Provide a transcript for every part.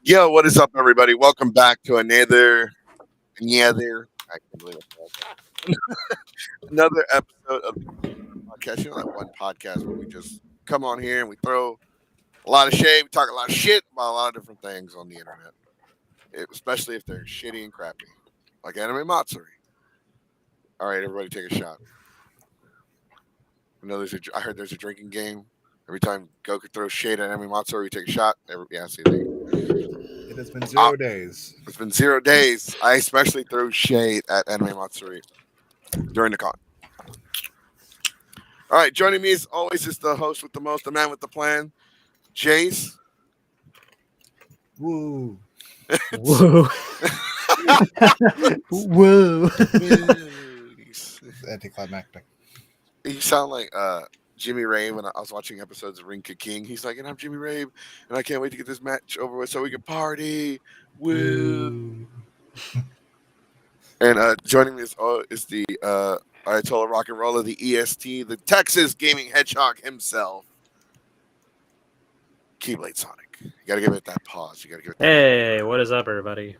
Yo, what is up, everybody? Welcome back to another. I can't believe it. Another episode of the podcast. You know that one podcast where we just come on here and we throw a lot of shade, we talk a lot of shit about a lot of different things on the internet, especially if they're shitty and crappy, like anime matsuri. All right, everybody, take a shot. I heard there's a drinking game. Every time Goku throws shade at anime matsuri, we take a shot. Yeah, see, there you It has been go. 0 days. It's been 0 days. I especially threw shade at Anime Matsuri during the con. All right, joining me as always is the host with the most, the man with the plan, Jace. Woo. Whoa. Whoa. Anticlimactic. You sound like Jimmy Rave when I was watching episodes of Ring King. He's like, and I'm Jimmy Rave, and I can't wait to get this match over with so we can party. Woo. And joining me is the Ayatollah Rock and Roller, the EST, the Texas Gaming Hedgehog himself, Keyblade Sonic. You got to give it that pause. You got to give it that Hey, what is up, everybody?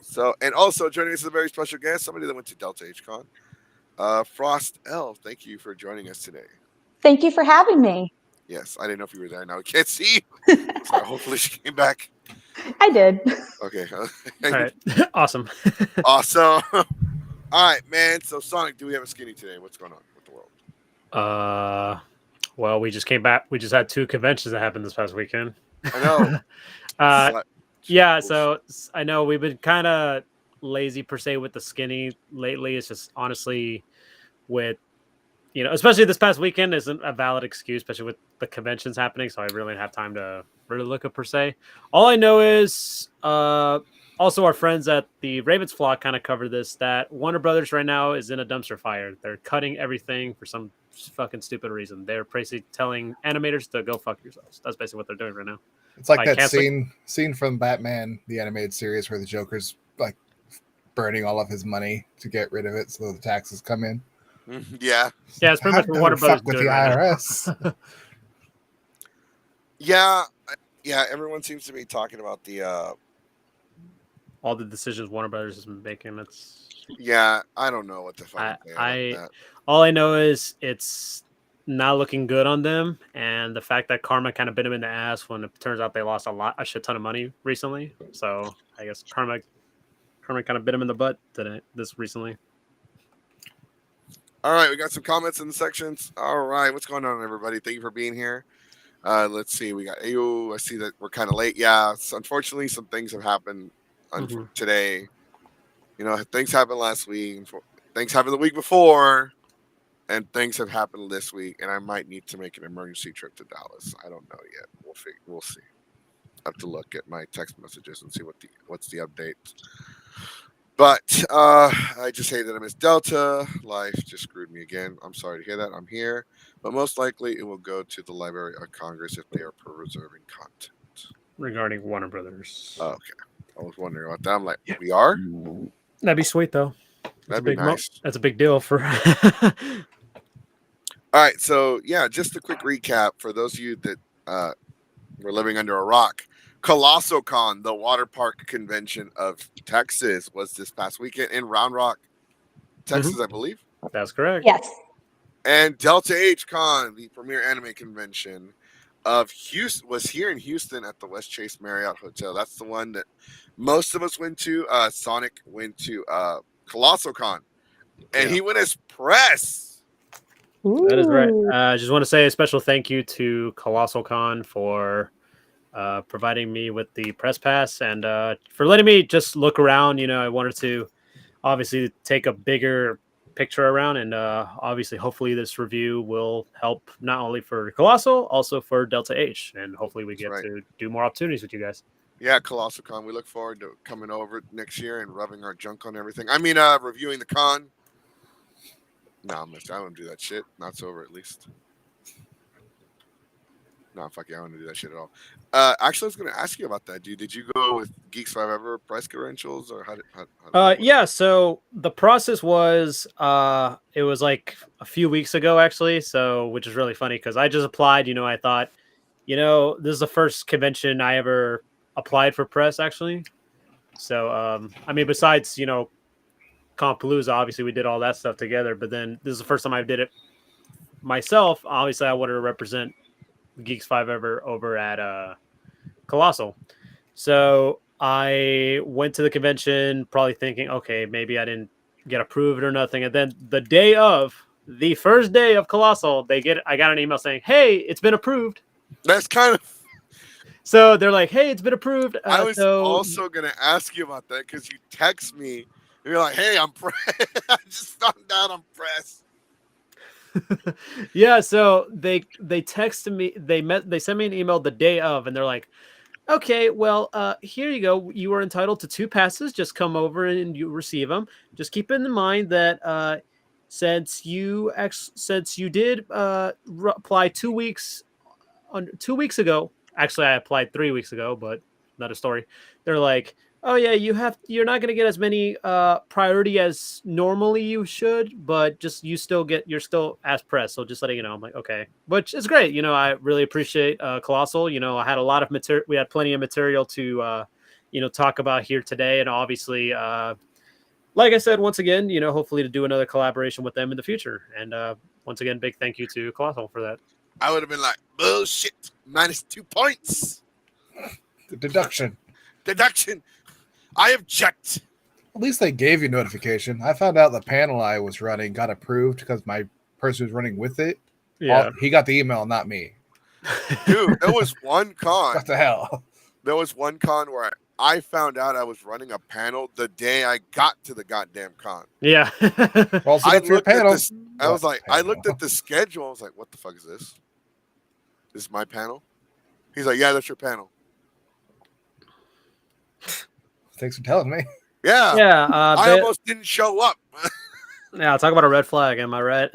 So, and also joining us is a very special guest, somebody that went to Delta H CON. Frost Elf, thank you for joining us today. Thank you for having me. Yes, I didn't know if you were there. Now we can't see you. So hopefully she came back. I did. Okay. All right. Awesome. Awesome. All right, man. So, Sonic, do we have a skinny today? What's going on with the world? Well, we just came back. We just had 2 conventions that happened this past weekend. I know. Yeah, so I know we've been kind of lazy per se with the skinny lately. It's just honestly with, especially this past weekend isn't a valid excuse, especially with the conventions happening. So I really didn't have time to really look up per se. All I know is also our friends at the Ravens Flock kind of covered this, that Warner Brothers right now is in a dumpster fire. They're cutting everything for some fucking stupid reason. They're basically telling animators to go fuck yourselves. That's basically what they're doing right now. It's like By that canceling- scene from Batman, the animated series, where the Joker's like burning all of his money to get rid of it so the taxes come in. Yeah. Yeah, it's pretty much what Warner Brothers fuck with doing the right IRS. Yeah. Yeah. Everyone seems to be talking about the. all the decisions Warner Brothers has been making. It's Yeah, I don't know what the fuck. all I know is it's not looking good on them, and the fact that Karma kind of bit them in the ass when it turns out they lost a shit ton of money recently. So I guess Karma kind of bit them in the butt this recently. All right, we got some comments in the sections. All right, what's going on, everybody? Thank you for being here. Let's see. We got Ayo. I see that we're kind of late. Yeah, unfortunately, some things have happened today. Things happened last week. Things happened the week before. And things have happened this week, and I might need to make an emergency trip to Dallas. I don't know yet. We'll see. I have to look at my text messages and see what's the update. But I just hate that I missed Delta. Life just screwed me again. I'm sorry to hear that. I'm here, but most likely it will go to the Library of Congress if they are preserving content Regarding Warner Brothers. Okay, I was wondering about that. I'm like, we are. That'd be sweet though. That'd be nice. That's a big deal for. All right, so yeah, just a quick recap for those of you that were living under a rock. COLOSSALCON, the water park convention of Texas, was this past weekend in Round Rock, Texas, I believe. That's correct. Yes. And Delta H CON, the premier anime convention of Houston, was here in Houston at the West Chase Marriott Hotel. That's the one that most of us went to. Sonic went to COLOSSALCON, and he went as press. That is right. I just want to say a special thank you to COLOSSALCON for providing me with the press pass and for letting me just look around. I wanted to obviously take a bigger picture around, and obviously, hopefully, this review will help not only for Colossal, also for Delta H, and hopefully, we get to do more opportunities with you guys. Yeah, COLOSSALCON. We look forward to coming over next year and rubbing our junk on everything. I mean, reviewing the con. No, I won't do that shit. Not sober, at least. No, fuck yeah, I don't want to do that shit at all. Actually, I was going to ask you about that, dude. Did you go with Geeks 5 Ever price credentials, or how yeah, so the process was, it was like a few weeks ago, actually, so which is really funny because I just applied. I thought this is the first convention I ever applied for press, actually. So, I mean, besides, Compalooza, obviously we did all that stuff together, but then this is the first time I did it myself. Obviously, I wanted to represent Geeks 5 ever over at Colossal. So I went to the convention probably thinking, okay, maybe I didn't get approved or nothing. And then the first day of Colossal, I got an email saying, hey, it's been approved. That's kind of. So they're like, hey, it's been approved. I was also going to ask you about that because you text me and you're like, hey, I'm pressed. I just found out I'm pressed. Yeah, so they texted me, they sent me an email the day of, and they're like, okay, well, here you go. You are entitled to 2 passes. Just come over and you receive them. Just keep in mind that since you did apply 2 weeks 2 weeks ago, actually I applied 3 weeks ago, but another story. They're like, oh yeah, you're not going to get as many priority as normally you should, but you're still as press. So just letting you know. I'm like, okay, which is great. I really appreciate Colossal. I had a lot of material. We had plenty of material to talk about here today, and obviously, like I said, once again, hopefully to do another collaboration with them in the future. And once again, big thank you to Colossal for that. I would have been like, bullshit, -2 points. The deduction. I object. At least they gave you notification. I found out the panel I was running got approved because my person who's running with it. Yeah, He got the email, not me. Dude, there was one con. What the hell? There was one con where I found out I was running a panel the day I got to the goddamn con. yeah. Also, I that's your looked at panel. this. I was like, I Panel. looked at the schedule. I was like, what the fuck is this? This is my panel? He's like, yeah, that's your panel. Thanks for telling me. Yeah. Yeah, I almost didn't show up. yeah. Talk about a red flag. Am I right?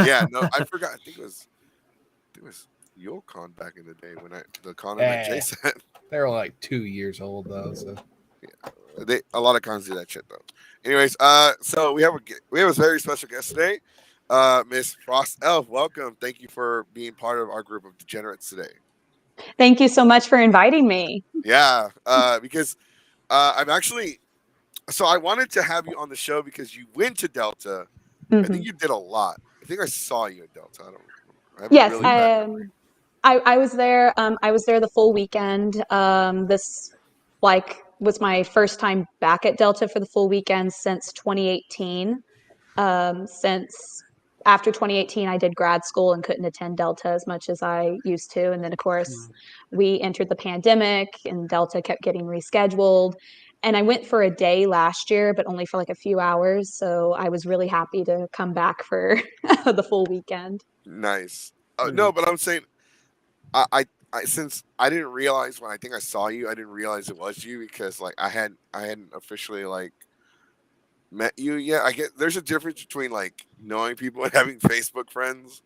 Yeah, no, I forgot. I think it was your con back in the day when the con that Jay said. They're like 2 years old though, so A lot of cons do that shit though. Anyways, so we have a very special guest today, Miss Frost Elf. Welcome. Thank you for being part of our group of degenerates today. Thank you so much for inviting me. Yeah, because I'm actually. So I wanted to have you on the show because you went to Delta. I think you did a lot. I think I saw you at Delta. I don't remember. Yes, Really I was there. I was there the full weekend. This was my first time back at Delta for the full weekend since 2018. Since after 2018, I did grad school and couldn't attend Delta as much as I used to. And then, of course, we entered the pandemic and Delta kept getting rescheduled. And I went for a day last year, but only for like a few hours. So I was really happy to come back for the full weekend. nice. No, but I'm saying, I since I didn't realize when I think I saw you, I didn't realize it was you because like I hadn't officially like met you yet. I get there's a difference between like knowing people and having Facebook friends.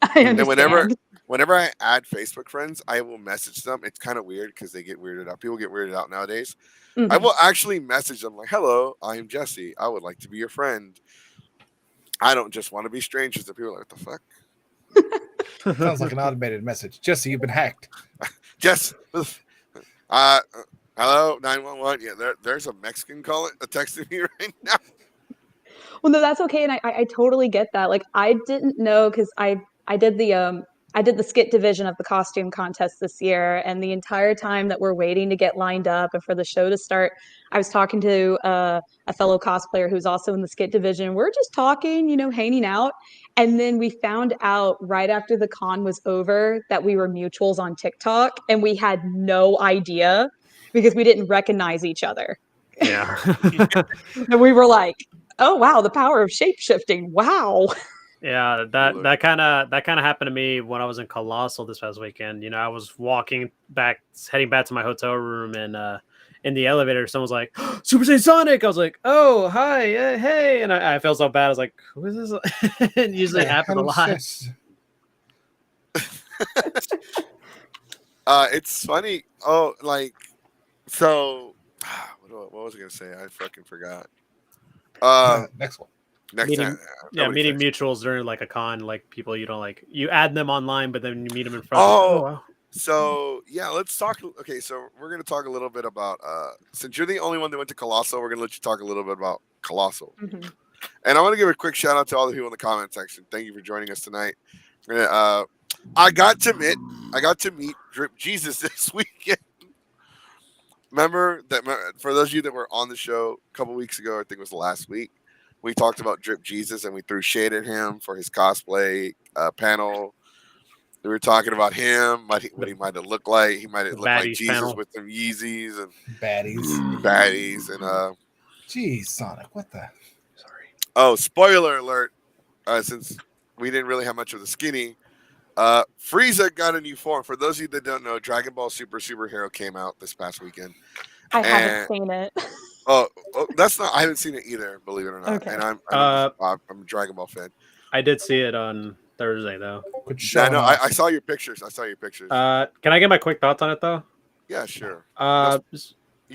I understand. And whenever I add Facebook friends, I will message them. It's kind of weird because they get weirded out. People get weirded out nowadays. I will actually message them like, "Hello, I'm Jesse. I would like to be your friend. I don't just want to be strangers." And people are like, "What the fuck?" sounds like an automated message. Jesse, you've been hacked. Jess, hello, 911. Yeah, there's a Mexican texting me right now. Well, no, that's okay, and I totally get that. Like, I didn't know because I did the skit division of the costume contest this year, and the entire time that we're waiting to get lined up and for the show to start, I was talking to a fellow cosplayer who's also in the skit division. We're just talking, hanging out, and then we found out right after the con was over that we were mutuals on TikTok, and we had no idea because we didn't recognize each other. Yeah. And we were like, oh wow, the power of shape-shifting. Wow. Yeah, that kind of happened to me when I was in Colossal this past weekend. I was heading back to my hotel room, and in the elevator, someone was like, "Super Saiyan Sonic!" I was like, "Oh, hi, hey!" And I felt so bad. I was like, "Who is this?" It usually happens a lot. It's funny. Oh, like so. What was I gonna say? I fucking forgot. Next one. Next time. Meeting mutuals during like a con, like people you don't like. You add them online, but then you meet them in front. Oh, So yeah, let's talk. Okay, so we're gonna talk a little bit about. Since you're the only one that went to Colossal, we're gonna let you talk a little bit about Colossal. Mhm. And I want to give a quick shout out to all the people in the comment section. Thank you for joining us tonight. I got to meet Drip Jesus this weekend. Remember that for those of you that were on the show a couple weeks ago, I think it was last week, we talked about Drip Jesus and we threw shade at him for his cosplay panel. We were talking about him, what he might have looked like. He might have looked like Baddies Jesus panel. with some Yeezys and Baddies. and Jeez, Sonic, what the? Sorry. oh, spoiler alert! Since we didn't really have much of the skinny, Frieza got a new form. For those of you that don't know, Dragon Ball Super Superhero came out this past weekend. I haven't And seen it. oh, that's not. I haven't seen it either. Believe it or not. Okay. And I'm a Dragon Ball fan. I did see it on Thursday though. Quit Yeah, showing no, off. I saw your pictures. I saw your pictures. Can I get my quick thoughts on it though? Yeah, sure. Yeah,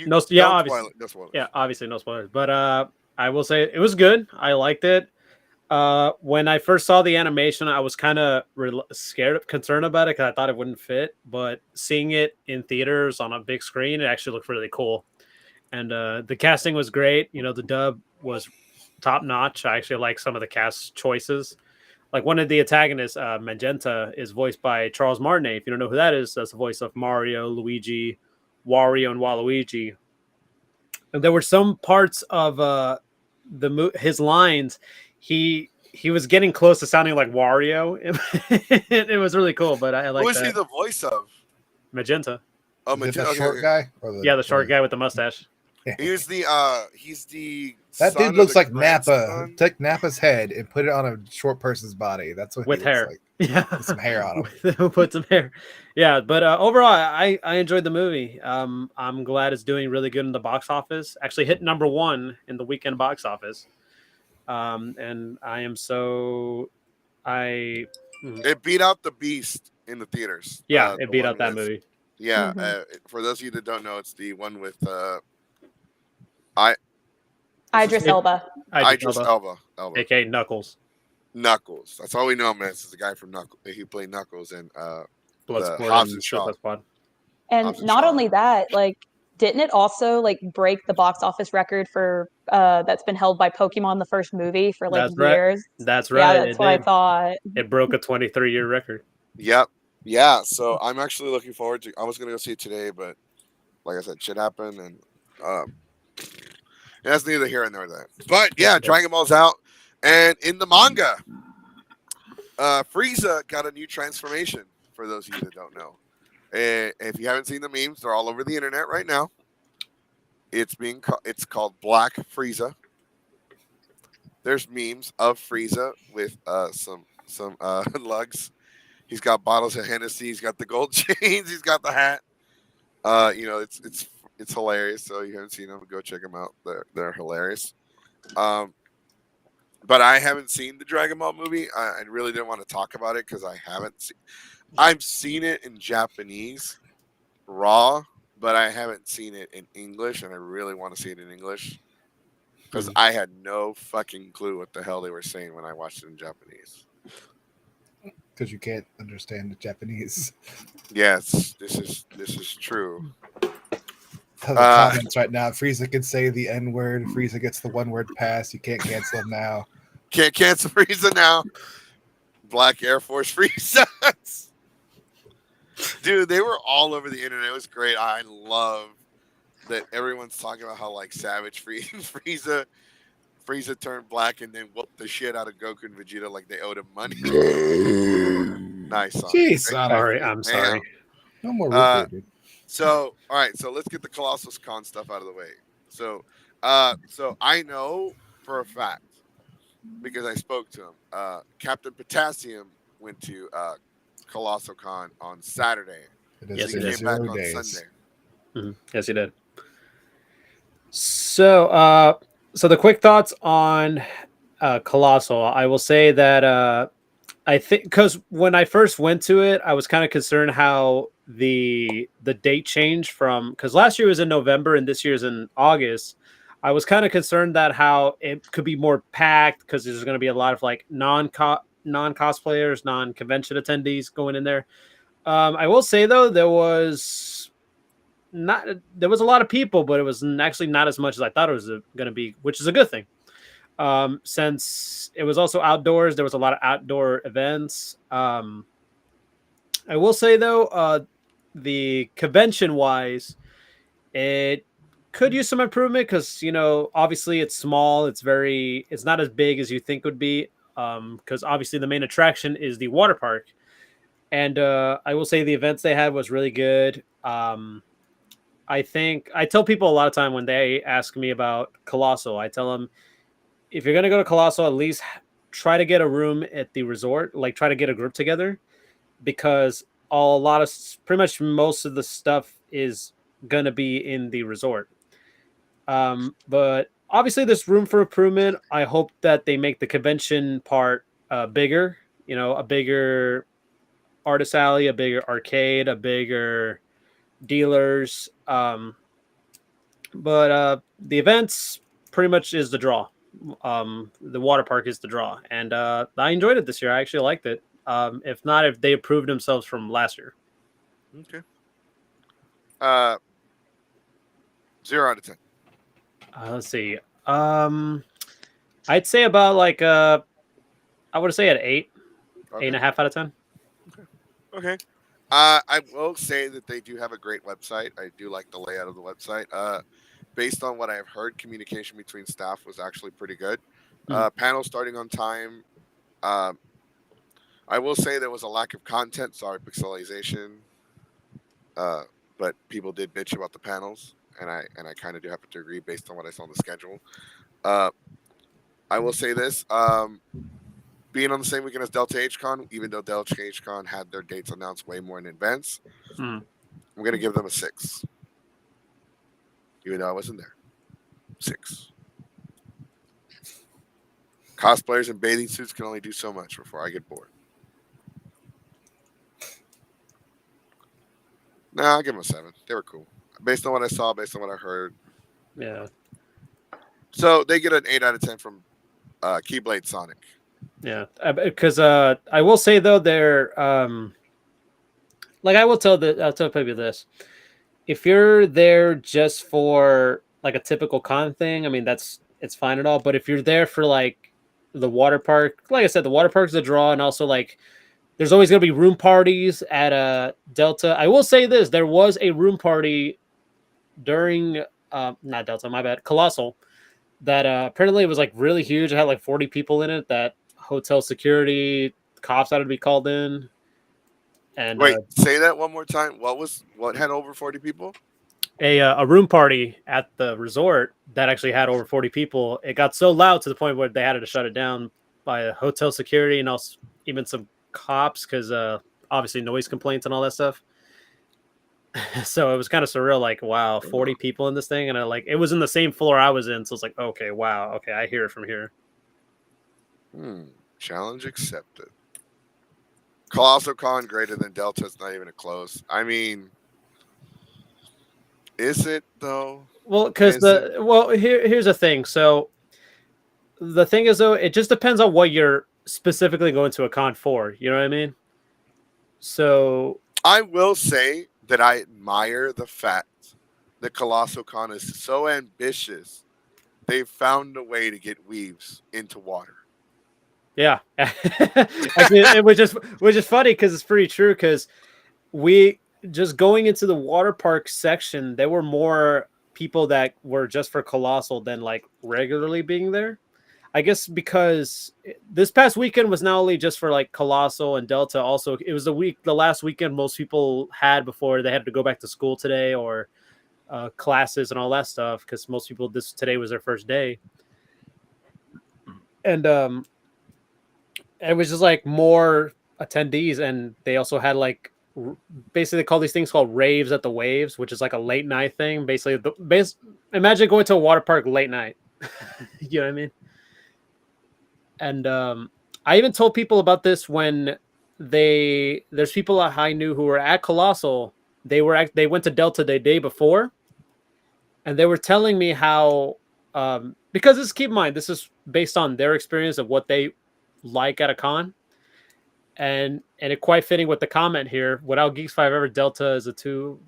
Don't obviously. spoil it. No spoilers. Yeah, obviously no spoilers. But I will say it was good. I liked it. When I first saw the animation, I was kind of concerned about it because I thought it wouldn't fit. But seeing it in theaters on a big screen, it actually looked really cool. And the casting was great. You know, the dub was top notch. I actually like some of the cast choices. Like one of the antagonists, Magenta, is voiced by Charles Martinet. If you don't know who that is, that's the voice of Mario, Luigi, Wario, and Waluigi. And there were some parts of his lines. He was getting close to sounding like Wario. It was really cool, but I like Who is that. he the voice of? Magenta. Oh, Is it Magenta. the short guy? Or Yeah, the short guy with the mustache. He's the That son dude of looks the like Nappa. grandson. Take Nappa's head and put it on a short person's body. That's what With he looks hair. like. Yeah, With some hair on him. Put some hair. Yeah, but overall, I enjoyed the movie. I'm glad it's doing really good in the box office. Actually, hit #1 in the weekend box office. And I am so It beat out the Beast in the theaters. Yeah, The it beat one out that with- movie. Yeah, Mhm. for those of you that don't know, it's the one with Idris Elba. Idris Elba. aka Knuckles. Knuckles. That's all we know him as. Is the guy from Knuckles. He played Knuckles in Bloodsport Hobbs and and Shaw. Suicide Squad. And Hobbs and not Shaw. only that, like, didn't it also like break the box office record for that's been held by Pokemon, the first movie, for like That's right. years? That's Yeah, right. that's what I thought. It broke a 23-year record. Yep. Yeah. So I'm actually looking forward to. I was gonna go see it today, but like I said, shit happened, and that's neither here nor there. But yeah, Dragon Ball's out, and in the manga, Frieza got a new transformation. For those of you that don't know, and if you haven't seen the memes, they're all over the internet right now. It's called Black Frieza. There's memes of Frieza with some lugs. He's got bottles of Hennessy. He's got the gold chains. He's got the hat. It's hilarious. So you haven't seen them, go check them out. They're hilarious. But I haven't seen the Dragon Ball movie. I really didn't want to talk about it because I haven't seen. I've seen it in Japanese, raw, but I haven't seen it in English, and I really want to see it in English because I had no fucking clue what the hell they were saying when I watched it in Japanese. Because you can't understand the Japanese. Yes, this is true. The comments right now. Frieza can say the N-word. Frieza gets the one-word pass. You can't cancel him now. Can't cancel Frieza now. Black Air Force Frieza. Dude, they were all over the internet. It was great. I love that everyone's talking about how like savage Frieza turned black and then whooped the shit out of Goku and Vegeta like they owed him money. Nice song. Jeez, Sonic. I'm sorry. No more Ruku, dude. So, all right. So let's get the CON stuff out of the way. So I know for a fact because I spoke to him. Captain Potassium went to CON on Saturday. Yes, he he did. came back 0 on days. Sunday. Mhm. Yes, he did. So, so the quick thoughts on Colossal. I will say that I think because when I first went to it, I was kind of concerned how the date changed from because last year was in November and this year's in August. I was kind of concerned that how it could be more packed because there's going to be a lot of like non cosplayers, non-convention attendees going in there. I will say though, there was a lot of people, but it was actually not as much as I thought it was going to be, which is a good thing. Since it was also outdoors, there was a lot of outdoor events. I will say though, the convention wise, it could use some improvement because obviously it's small. It's not as big as you think would be. Because obviously the main attraction is the water park, and I will say the events they had was really good. I think I tell people a lot of time when they ask me about Colossal, I tell them if you're gonna go to Colossal, at least try to get a room at the resort. Like try to get a group together because pretty much most of the stuff is gonna be in the resort. But obviously, there's room for improvement. I hope that they make the convention part bigger. A bigger artist alley, a bigger arcade, a bigger dealers. But the events pretty much is the draw. The water park is the draw, and I enjoyed it this year. I actually liked it. If not, if they improved themselves from last year. Okay. 0 out of 10. Let's see. I'd say about like I would say at 8, Okay. 8.5 out of 10. Okay. I will say that they do have a great website. I do like the layout of the website. Based on what I've heard, communication between staff was actually pretty good. Panel starting on time. I will say there was a lack of content. Sorry, pixelization. But people did bitch about the panels, and I kind of do happen to agree based on what I saw on the schedule. I will say this. Being on the same weekend as Delta H CON, even though Delta H CON had their dates announced way more in advance, I'm going to give them a 6. Even though I wasn't there. 6. Cosplayers in bathing suits can only do so much before I get bored. Nah, I'll give them a 7. They were cool. Based on what I saw, based on what I heard. Yeah. So they get an 8 out of 10 from Keyblade Sonic. Yeah, because I will say though they're like I'll tell people this: if you're there just for like a typical con thing, I mean it's fine and all. But if you're there for like the water park, like I said, the water park's a draw, and also like there's always gonna be room parties at Delta. I will say this: there was a room party during not Delta, my bad, Colossal, that apparently it was like really huge. It had like 40 people in it. That hotel security cops had to be called in. And wait, say that one more time. What had over 40 people? A room party at the resort that actually had over 40 people. It got so loud to the point where they had to shut it down by hotel security and also even some cops because obviously noise complaints and all that stuff. So it was kind of surreal, like, wow, 40 people in this thing. And it was in the same floor I was in. So it's like, okay, wow. Okay. I hear it from here. Challenge accepted. Colossal Con greater than Delta is not even a close. I mean, is it though? Well, because here's the thing. So the thing is though, it just depends on what you're specifically going to a con for. You know what I mean? So I will say that I admire the fact that Colossal Con is so ambitious. They've found a way to get weaves into water. Yeah, actually, which is funny because it's pretty true. Because we just going into the water park section, there were more people that were just for Colossal than like regularly being there. I guess because this past weekend was not only just for like Colossal and Delta. Also, it was the last weekend most people had before they had to go back to school today or classes and all that stuff. Because most people today was their first day, and it was just like more attendees, and they also had like basically they call these things called raves at the waves, which is like a late night thing. Basically, imagine going to a water park late night. You know what I mean? And I even told people about this when there's people I knew who were at Colossal. They went to Delta the day before, and they were telling me how because keep in mind this is based on their experience of what they like at a con. and it quite fitting with the comment here. Without Geeks 5 ever, Delta is a 2.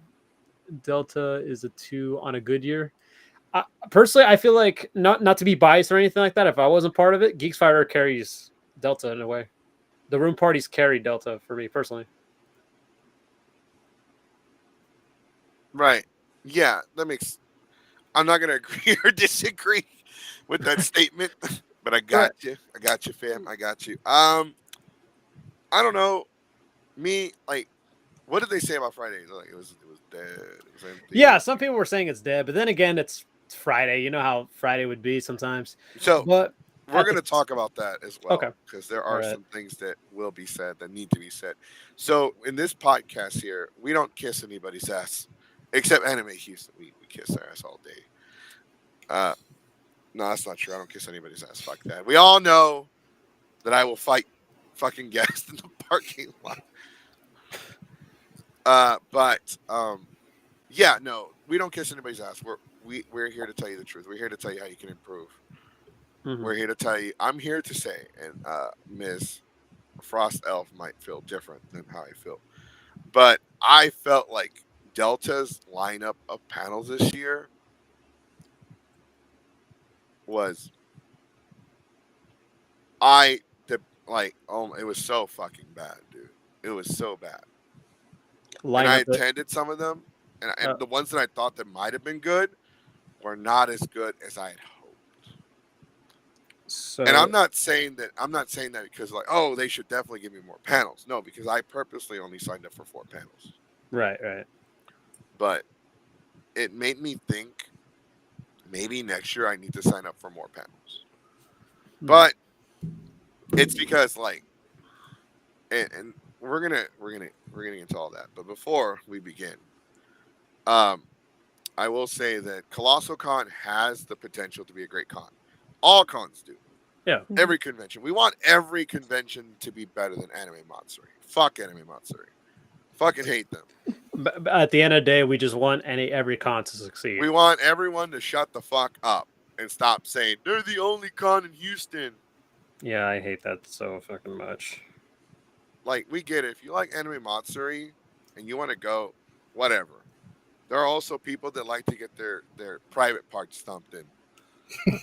Delta is a 2 on a good year. Personally, I feel like not to be biased or anything like that. If I wasn't part of it, Geeks 5 ever carries Delta in a way. The room parties carry Delta for me personally. Right. Yeah, that makes. I'm not gonna agree or disagree with that statement, but I got you. I got you, fam. I got you. I don't know. Me, like, what did they say about Friday? Like, it was dead. It was empty. Yeah, some people were saying it's dead, but then again, it's Friday. You know how Friday would be sometimes. So But we're going to talk about that as well, Okay. because there are Alright. some things that will be said that need to be said. So in this podcast here, we don't kiss anybody's ass, except Anime Houston. We kiss their ass all day. No, that's not true. I don't kiss anybody's ass. Fuck that. We all know that I will fight fucking guests in the parking lot. Yeah, no, we don't kiss anybody's ass. We're here to tell you the truth. We're here to tell you how you can improve. Mhm. We're here to tell you. I'm here to say, and Ms. Frost Elf might feel different than how I feel, but I felt like Delta's lineup of panels this year was it was so fucking bad, dude. It was so bad. And I attended some of them, and the ones that I thought that might have been good were not as good as I had hoped. So, And I'm not saying that because like, oh, they should definitely give me more panels. No, because I purposely only signed up for 4 panels. Right. But it made me think maybe next year I need to sign up for more panels. But it's because like, and we're gonna get into all that. But before we begin, I will say that COLOSSALCON has the potential to be a great con. All cons do. Yeah. Every convention. We want every convention to be better than Anime Matsuri. Fuck Anime Matsuri. Fucking hate them. But at the end of the day, we just want every con to succeed. We want everyone to shut the fuck up and stop saying they're the only con in Houston. Yeah, I hate that so fucking much. Like, we get it. If you like Anime Matsuri and you want to go, whatever. There are also people that like to get their private parts stumped in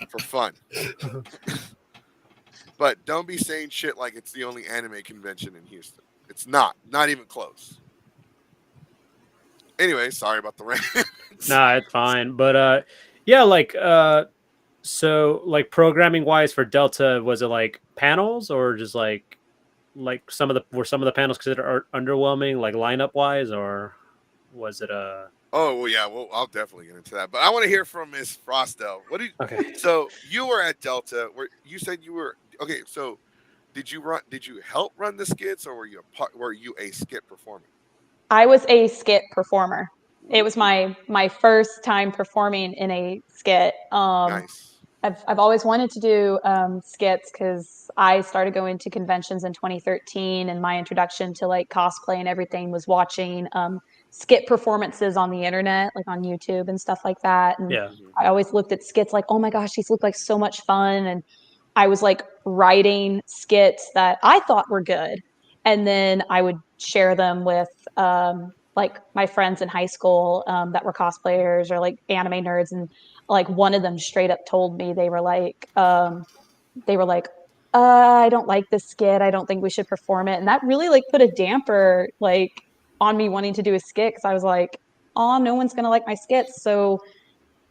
for fun. But don't be saying shit like it's the only anime convention in Houston. It's not. Not even close. Anyway, sorry about the rant. Nah, it's fine. But yeah, like so like programming wise for Delta, was it like panels or just like some of the panels considered underwhelming, like lineup wise, or was it Oh well, yeah. Well, I'll definitely get into that. But I want to hear from Ms. Frostel. Okay. So you were at Delta. Where you said you were okay. So did you help run the skits, or were you a skit performer? I was a skit performer. It was my first time performing in a skit. Nice. I've always wanted to do skits because I started going to conventions in 2013, and my introduction to like cosplay and everything was watching skit performances on the internet, like on YouTube and stuff like that. And Yeah. I always looked at skits like, oh my gosh, these look like so much fun. And I was like writing skits that I thought were good, and then I would share them with like my friends in high school that were cosplayers or like anime nerds, and like one of them straight up told me they were like I don't like this skit, I don't think we should perform it. And that really like put a damper like on me wanting to do a skit, because I was like, oh, no one's gonna like my skits. So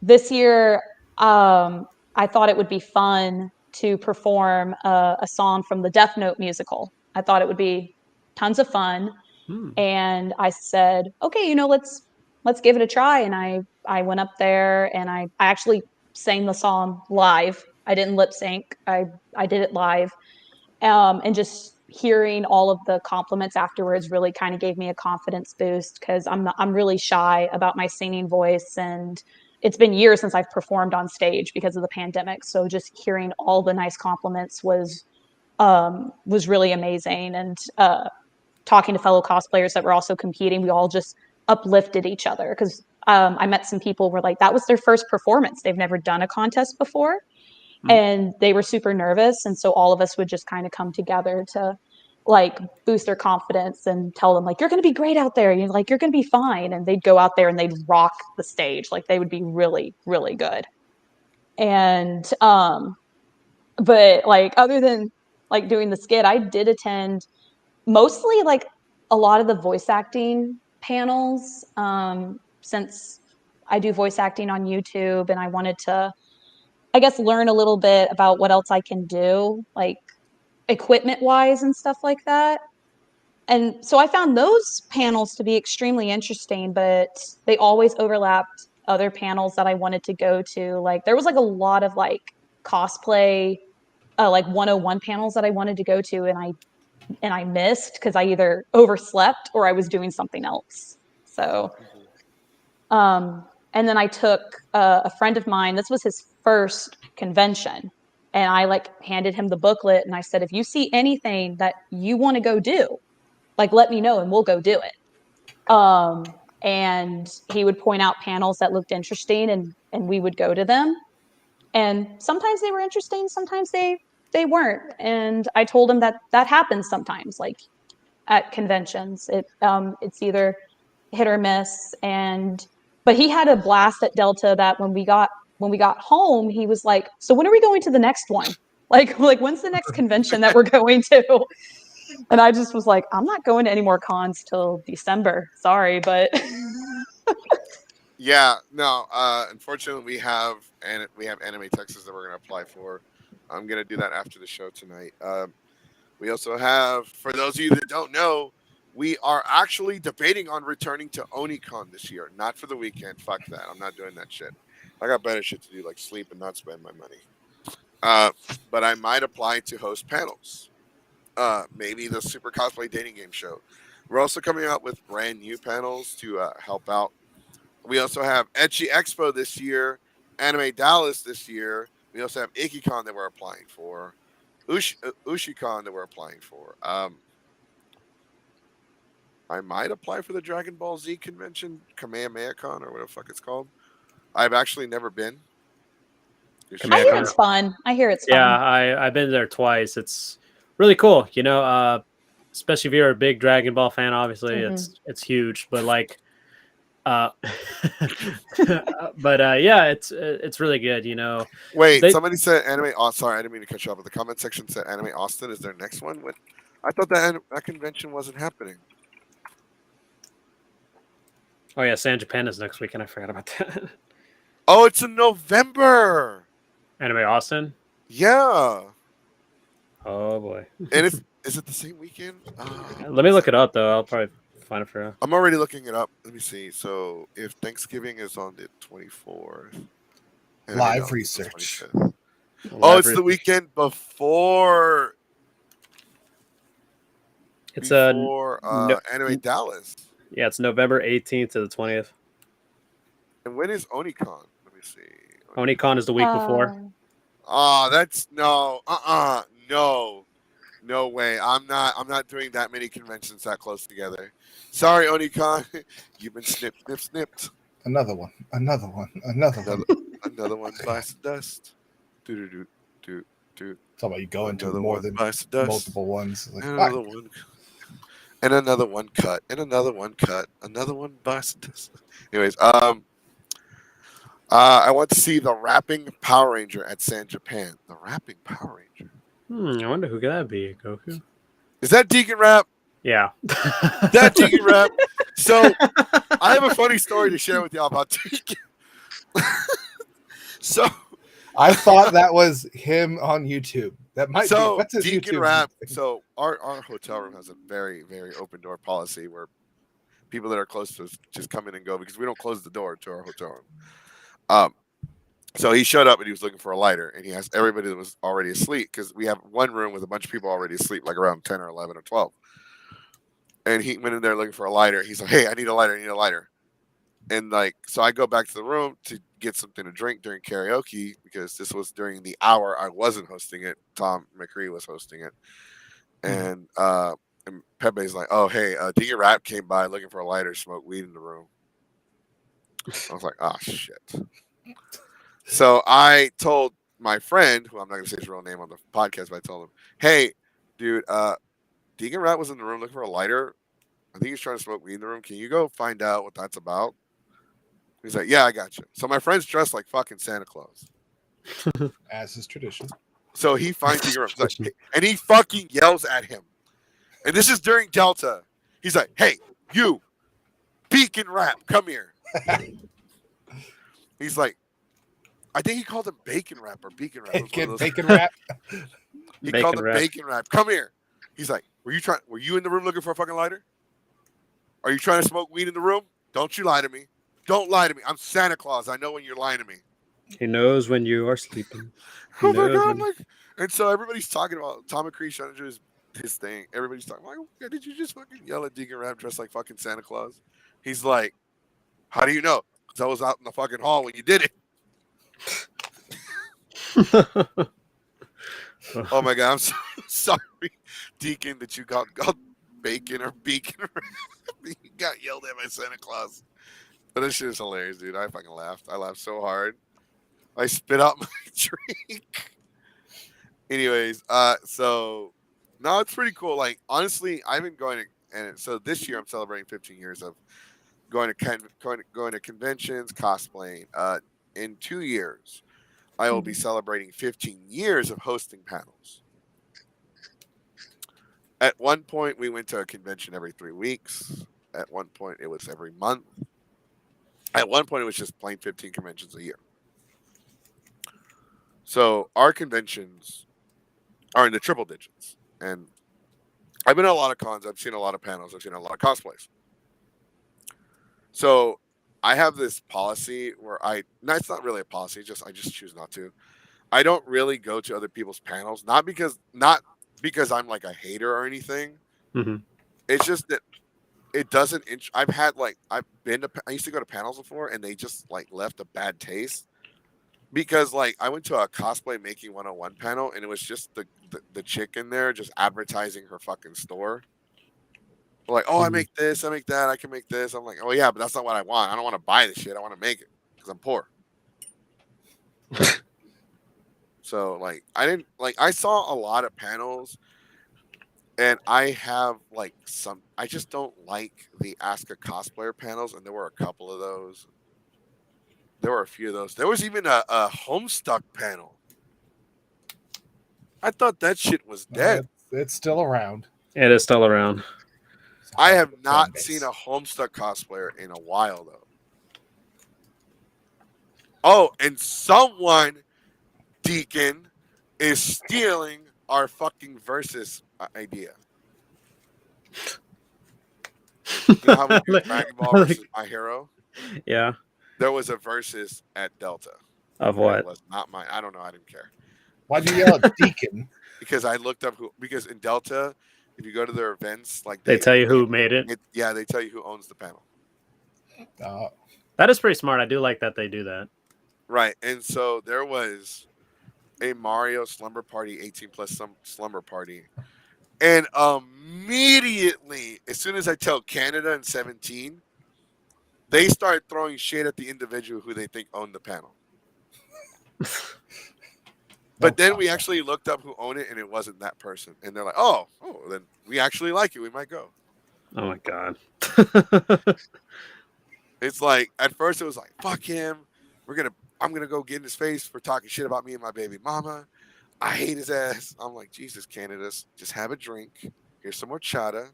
this year I thought it would be fun to perform a song from the Death Note musical. I thought it would be tons of fun. And I said, okay, let's give it a try. And I went up there and I actually sang the song live. I didn't lip sync. I did it live. And just hearing all of the compliments afterwards really kind of gave me a confidence boost, because I'm really shy about my singing voice, and it's been years since I've performed on stage because of the pandemic. So just hearing all the nice compliments was really amazing. And talking to fellow cosplayers that were also competing, we all just uplifted each other, because I met some people were like, that was their first performance. They've never done a contest before, and they were super nervous. And so all of us would just kind of come together to like boost their confidence and tell them like, you're going to be great out there. You're like, you're going to be fine. And they'd go out there and they'd rock the stage. Like they would be really, really good. And, but like, other than like doing the skit, I did attend mostly like a lot of the voice acting panels, since I do voice acting on YouTube and I wanted to, I guess, learn a little bit about what else I can do, like equipment wise and stuff like that. And so I found those panels to be extremely interesting, but they always overlapped other panels that I wanted to go to. Like there was like a lot of like cosplay, like 101 panels that I wanted to go to, and I missed because I either overslept or I was doing something else. So, and then I took a friend of mine. This was his first convention, and I like handed him the booklet, and I said, if you see anything that you want to go do, like let me know and we'll go do it. And he would point out panels that looked interesting, and we would go to them. And sometimes they were interesting, sometimes they weren't. And I told him that that happens sometimes, like at conventions. It's either hit or miss. And but he had a blast at Delta that when we got home, he was like, so when are we going to the next one? Like when's the next convention that we're going to? And I just was like, I'm not going to any more cons till December. Sorry, but Yeah, no. Unfortunately, we have Anime Texas that we're gonna apply for. I'm gonna do that after the show tonight. We also have, for those of you that don't know, we are actually debating on returning to OniCon this year. Not for the weekend. Fuck that. I'm not doing that shit. I got better shit to do, like sleep and not spend my money. But I might apply to host panels. Maybe the Super Cosplay Dating Game Show. We're also coming out with brand new panels to help out. We also have Ecchi Expo this year, Anime Dallas this year. We also have IkiCon that we're applying for, UshiCon that we're applying for. I might apply for the Dragon Ball Z convention, Kamehameha Con or whatever the fuck it's called. I've actually never been. I hear it's fun. I hear it's fun. Yeah, I've been there twice. It's really cool, you know, especially if you're a big Dragon Ball fan. Obviously, it's huge, but like, but yeah, it's really good, you know. Wait, somebody said anime. Oh, sorry, I didn't mean to cut you off. But the comment section said Anime Austin is their next one. What? I thought that convention wasn't happening. Oh yeah, San Japan is next weekend. I forgot about that. Oh, it's in November. Anime Austin. Yeah. Oh boy. And is it the same weekend? Let me look it up though. I'll probably find it for you. I'm already looking it up. Let me see. So if Thanksgiving is on the 24th, live research. Oh, it's the weekend before. It's Anime Dallas. Yeah, it's November 18th to the 20th. And when is OniCon? Let me see. OniCon is the week before. Oh, that's no. No way. I'm not doing that many conventions that close together. Sorry, OniCon. You've been snipped. Another one. Another one bites the dust. Do. It's all about you going to more than multiple ones. Like, another one. And another one cut. And another one cut. Another one bites the dust. Anyways, I want to see the rapping Power Ranger at San Japan. The rapping Power Ranger. I wonder who could that be, Goku? Is that Deacon Rap? Yeah. That Deacon Rap. So, I have a funny story to share with y'all about Deacon. So, I thought that was him on YouTube. That might be. What's his Deacon YouTube? Rap. So, our hotel room has a very, very open door policy where people that are close to us just come in and go because we don't close the door to our hotel room. So he showed up and he was looking for a lighter, and he asked everybody that was already asleep because we have one room with a bunch of people already asleep, like around 10 or 11 or 12. And he went in there looking for a lighter. He's like, "Hey, I need a lighter." And like, so I go back to the room to get something to drink during karaoke because this was during the hour I wasn't hosting it. Tom McCree was hosting it, and Pepe's like, "Oh, hey, Deacon Rap came by looking for a lighter, smoked weed in the room." I was like, "Oh shit." So I told my friend, who I'm not going to say his real name on the podcast, but I told him, "Hey, dude, Deacon Rat was in the room looking for a lighter. I think he's trying to smoke weed in the room. Can you go find out what that's about? He's like, yeah, I got you. So my friend's dressed like fucking Santa Claus. As is tradition. So he finds Deacon Rat. Like, and he fucking yells at him. And this is during Delta. He's like, hey, you, Beacon Rap, come here. He's like, I think he called him Bacon Rap or Beacon Rap. Bacon Rap. He called him Bacon Rap. Come here. He's like, were you in the room looking for a fucking lighter? Are you trying to smoke weed in the room? Don't you lie to me. Don't lie to me. I'm Santa Claus. I know when you're lying to me. He knows when you are sleeping. Oh my God. And so everybody's talking about Tom McCree trying to do his thing. Everybody's talking like, oh, did you just fucking yell at Deacon Rap dressed like fucking Santa Claus? He's like, how do you know? Because I was out in the fucking hall when you did it. Oh my God, I'm so sorry, Deacon, that you got bacon or beacon. You got yelled at by Santa Claus. But this shit is hilarious, dude. I fucking laughed. I laughed so hard. I spit out my drink. Anyways, so no, it's pretty cool. Like, honestly, I've been going to, and so this year I'm celebrating 15 years of going to conventions, cosplaying. In 2 years, I will be celebrating 15 years of hosting panels. At one point, we went to a convention every 3 weeks. At one point, it was every month. At one point, it was just plain 15 conventions a year. So our conventions are in the triple digits. And I've been to a lot of cons. I've seen a lot of panels. I've seen a lot of cosplays. So I have this policy where it's not really a policy, I just choose not to. I don't really go to other people's panels, not because I'm like a hater or anything. Mm-hmm. It's just that it doesn't. I used to go to panels before, and they just like left a bad taste because like I went to a cosplay making 101 panel, and it was just the chick in there just advertising her fucking store. Like, oh, I make this, I make that, I can make this. I'm like, oh yeah, but that's not what I want. I don't want to buy this shit. I want to make it because I'm poor. So like, I saw a lot of panels, and I have like I just don't like the Ask a Cosplayer panels, and there were a couple of those. There were a few of those. There was even a Homestuck panel. I thought that shit was dead. It's still around. It is still around. I have not seen a Homestuck cosplayer in a while, though. Oh, and someone, Deacon, is stealing our fucking versus idea. You know how we do Dragon Ball versus My Hero? Yeah. There was a versus at Delta. Of what? It was not mine. I don't know. I didn't care. Why'd you yell at Deacon? Because I looked up because in Delta, if you go to their events, like they tell you who made it. Yeah, they tell you who owns the panel. That is pretty smart. I do like that they do that. Right, and so there was a Mario Slumber Party 18 plus Slumber Party, and immediately, as soon as I tell Canada and 17, they start throwing shade at the individual who they think owned the panel. But then we actually looked up who owned it, and it wasn't that person. And they're like, oh, then we actually like it. We might go. Oh, my God. It's like, at first it was like, fuck him. I'm going to go get in his face for talking shit about me and my baby mama. I hate his ass. I'm like, Jesus, Canada, just have a drink. Here's some horchata.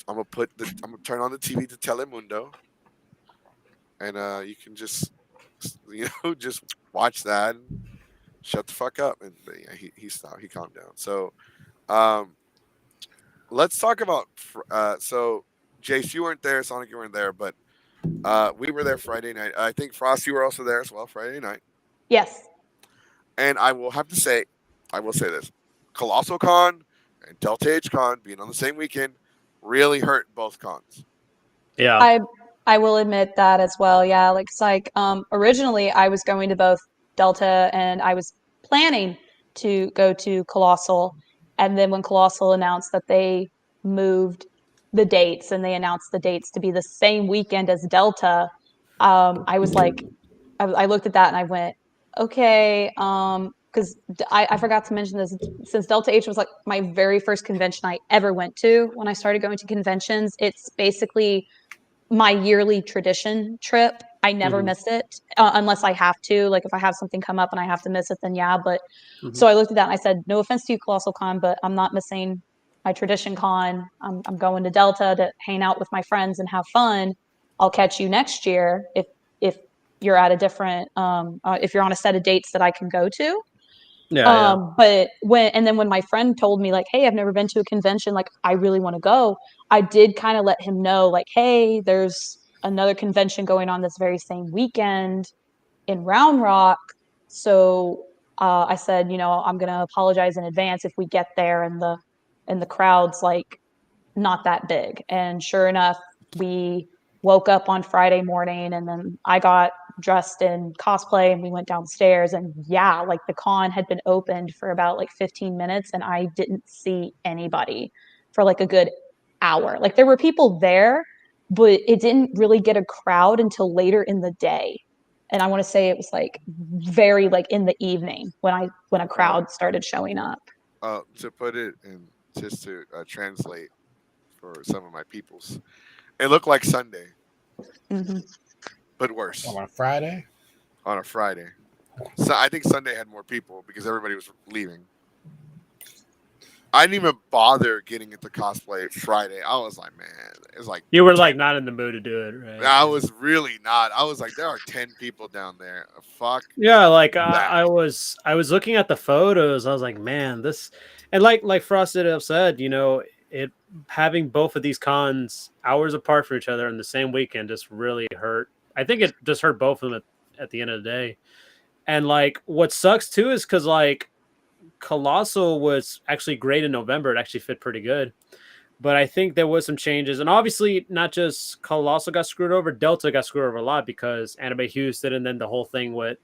I'm going to turn on the TV to Telemundo. And you can just watch that and shut the fuck up. And yeah, he stopped. He calmed down. So let's talk about so Jace, you weren't there, Sonic, you weren't there, but we were there Friday night. I think Frost, you were also there as well Friday night. Yes. And I will say this: COLOSSALCON and Delta H CON being on the same weekend really hurt both cons. Yeah. I will admit that as well. Yeah, like it's like originally I was going to both Delta and I was planning to go to Colossal, and then when Colossal announced that they moved the dates and they announced the dates to be the same weekend as Delta, I was like, I looked at that and I went, okay, because I forgot to mention this, since Delta H was like my very first convention I ever went to when I started going to conventions, it's basically my yearly tradition trip. I never miss it unless I have to. Like if I have something come up and I have to miss it, then yeah. But so I looked at that and I said, no offense to you, Colossal Con, but I'm not missing my tradition con. I'm going to Delta to hang out with my friends and have fun. I'll catch you next year if you're at a different if you're on a set of dates that I can go to. Yeah, But when my friend told me like, hey, I've never been to a convention, like I really want to go, I did kind of let him know like, hey, there's another convention going on this very same weekend in Round Rock. So I said, I'm gonna apologize in advance if we get there and the crowd's like not that big. And sure enough, we woke up on Friday morning and then I got dressed in cosplay and we went downstairs and yeah, like the con had been opened for about like 15 minutes and I didn't see anybody for like a good hour. Like there were people there, but it didn't really get a crowd until later in the day. And I want to say it was like very like in the evening when a crowd started showing up. To put it in, just to translate for some of my peoples, it looked like Sunday, Mm-hmm. but worse On a Friday? on a Friday. So I think Sunday had more people because everybody was leaving. I didn't even bother getting into cosplay Friday. I was like, man, it's like you were like not in the mood to do it, right? I was really not. I was like, there are 10 people down there. Fuck. Yeah, like that. I was looking at the photos. I was like, man, this, and like Frosted have said, it having both of these cons hours apart from each other in the same weekend just really hurt. I think it just hurt both of them at the end of the day. And like what sucks too is because like Colossal was actually great in November. It actually fit pretty good. But I think there was some changes. And obviously not just Colossal got screwed over, Delta got screwed over a lot because Anime Houston and then the whole thing with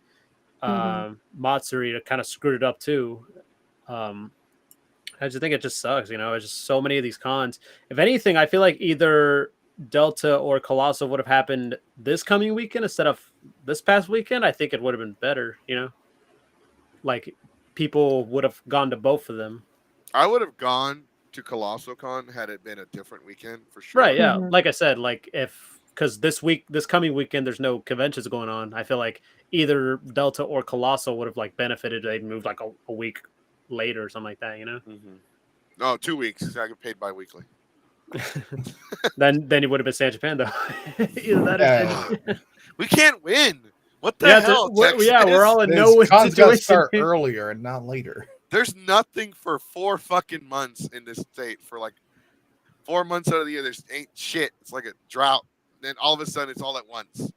Matsuri kind of screwed it up too. I just think it just sucks, it's just so many of these cons. If anything, I feel like either Delta or Colossal would have happened this coming weekend instead of this past weekend. I think it would have been better, like people would have gone to both of them. I would have gone to Colossal Con had it been a different weekend for sure. Right, yeah. Like I said, like because this coming weekend, there's no conventions going on. I feel like either Delta or Colossal would have like benefited. They'd moved like a week later or something like that, No, 2 weeks. I get paid bi-weekly. then you would have been San Japan though. Either that or we can't win. What the hell? We're all in This no win con's got to situation. start earlier and not later. There's nothing for 4 fucking months in this state. For like 4 months out of the year, there's ain't shit. It's like a drought. Then all of a sudden, it's all at once.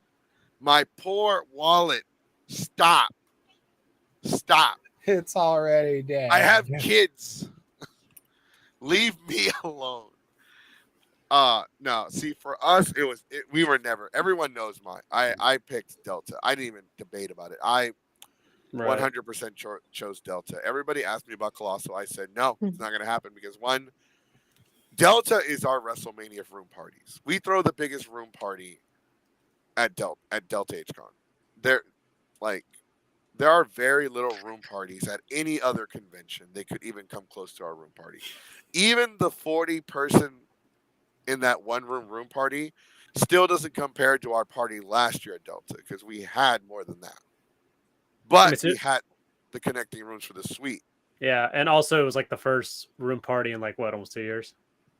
My poor wallet. Stop. It's already dead. I have kids. Leave me alone. No. See, for us, we were never. Everyone knows I picked Delta. I didn't even debate about it. I 100% chose Delta. Everybody asked me about Colossal. I said no, it's not going to happen because one, Delta is our WrestleMania room parties. We throw the biggest room party at Delta H CON. There are very little room parties at any other convention. They could even come close to our room party. Even the 40-person in that one room party still doesn't compare to our party last year at Delta because we had more than that. But we had the connecting rooms for the suite. Yeah, and also it was like the first room party in like what, almost 2 years,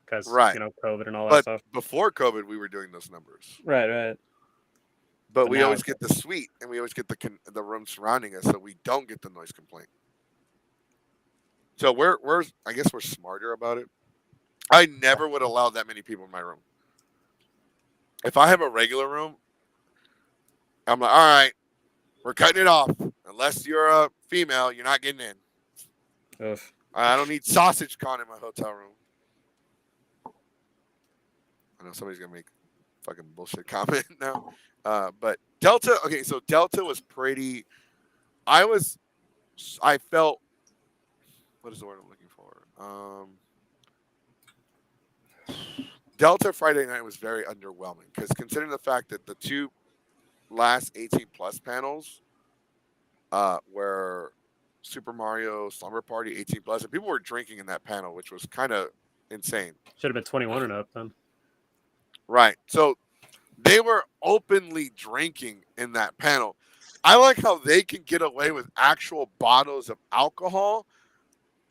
because COVID and all that but stuff. Before COVID, we were doing those numbers. Right. But we always get the suite, and we always get the room surrounding us, so we don't get the noise complaint. So I guess we're smarter about it. I never would allow that many people in my room. If I have a regular room, I'm like, all right, we're cutting it off. Unless you're a female, you're not getting in. Ugh. I don't need sausage con in my hotel room. I know somebody's gonna make a fucking bullshit comment now. But Delta, okay, so Delta was pretty. I felt. What is the word I'm looking for? Delta Friday night was very underwhelming because considering the fact that the 2 last 18+ panels were Super Mario Slumber Party 18 plus, and people were drinking in that panel, which was kind of insane. Should have been 21 and up then. Right. So they were openly drinking in that panel. I like how they can get away with actual bottles of alcohol.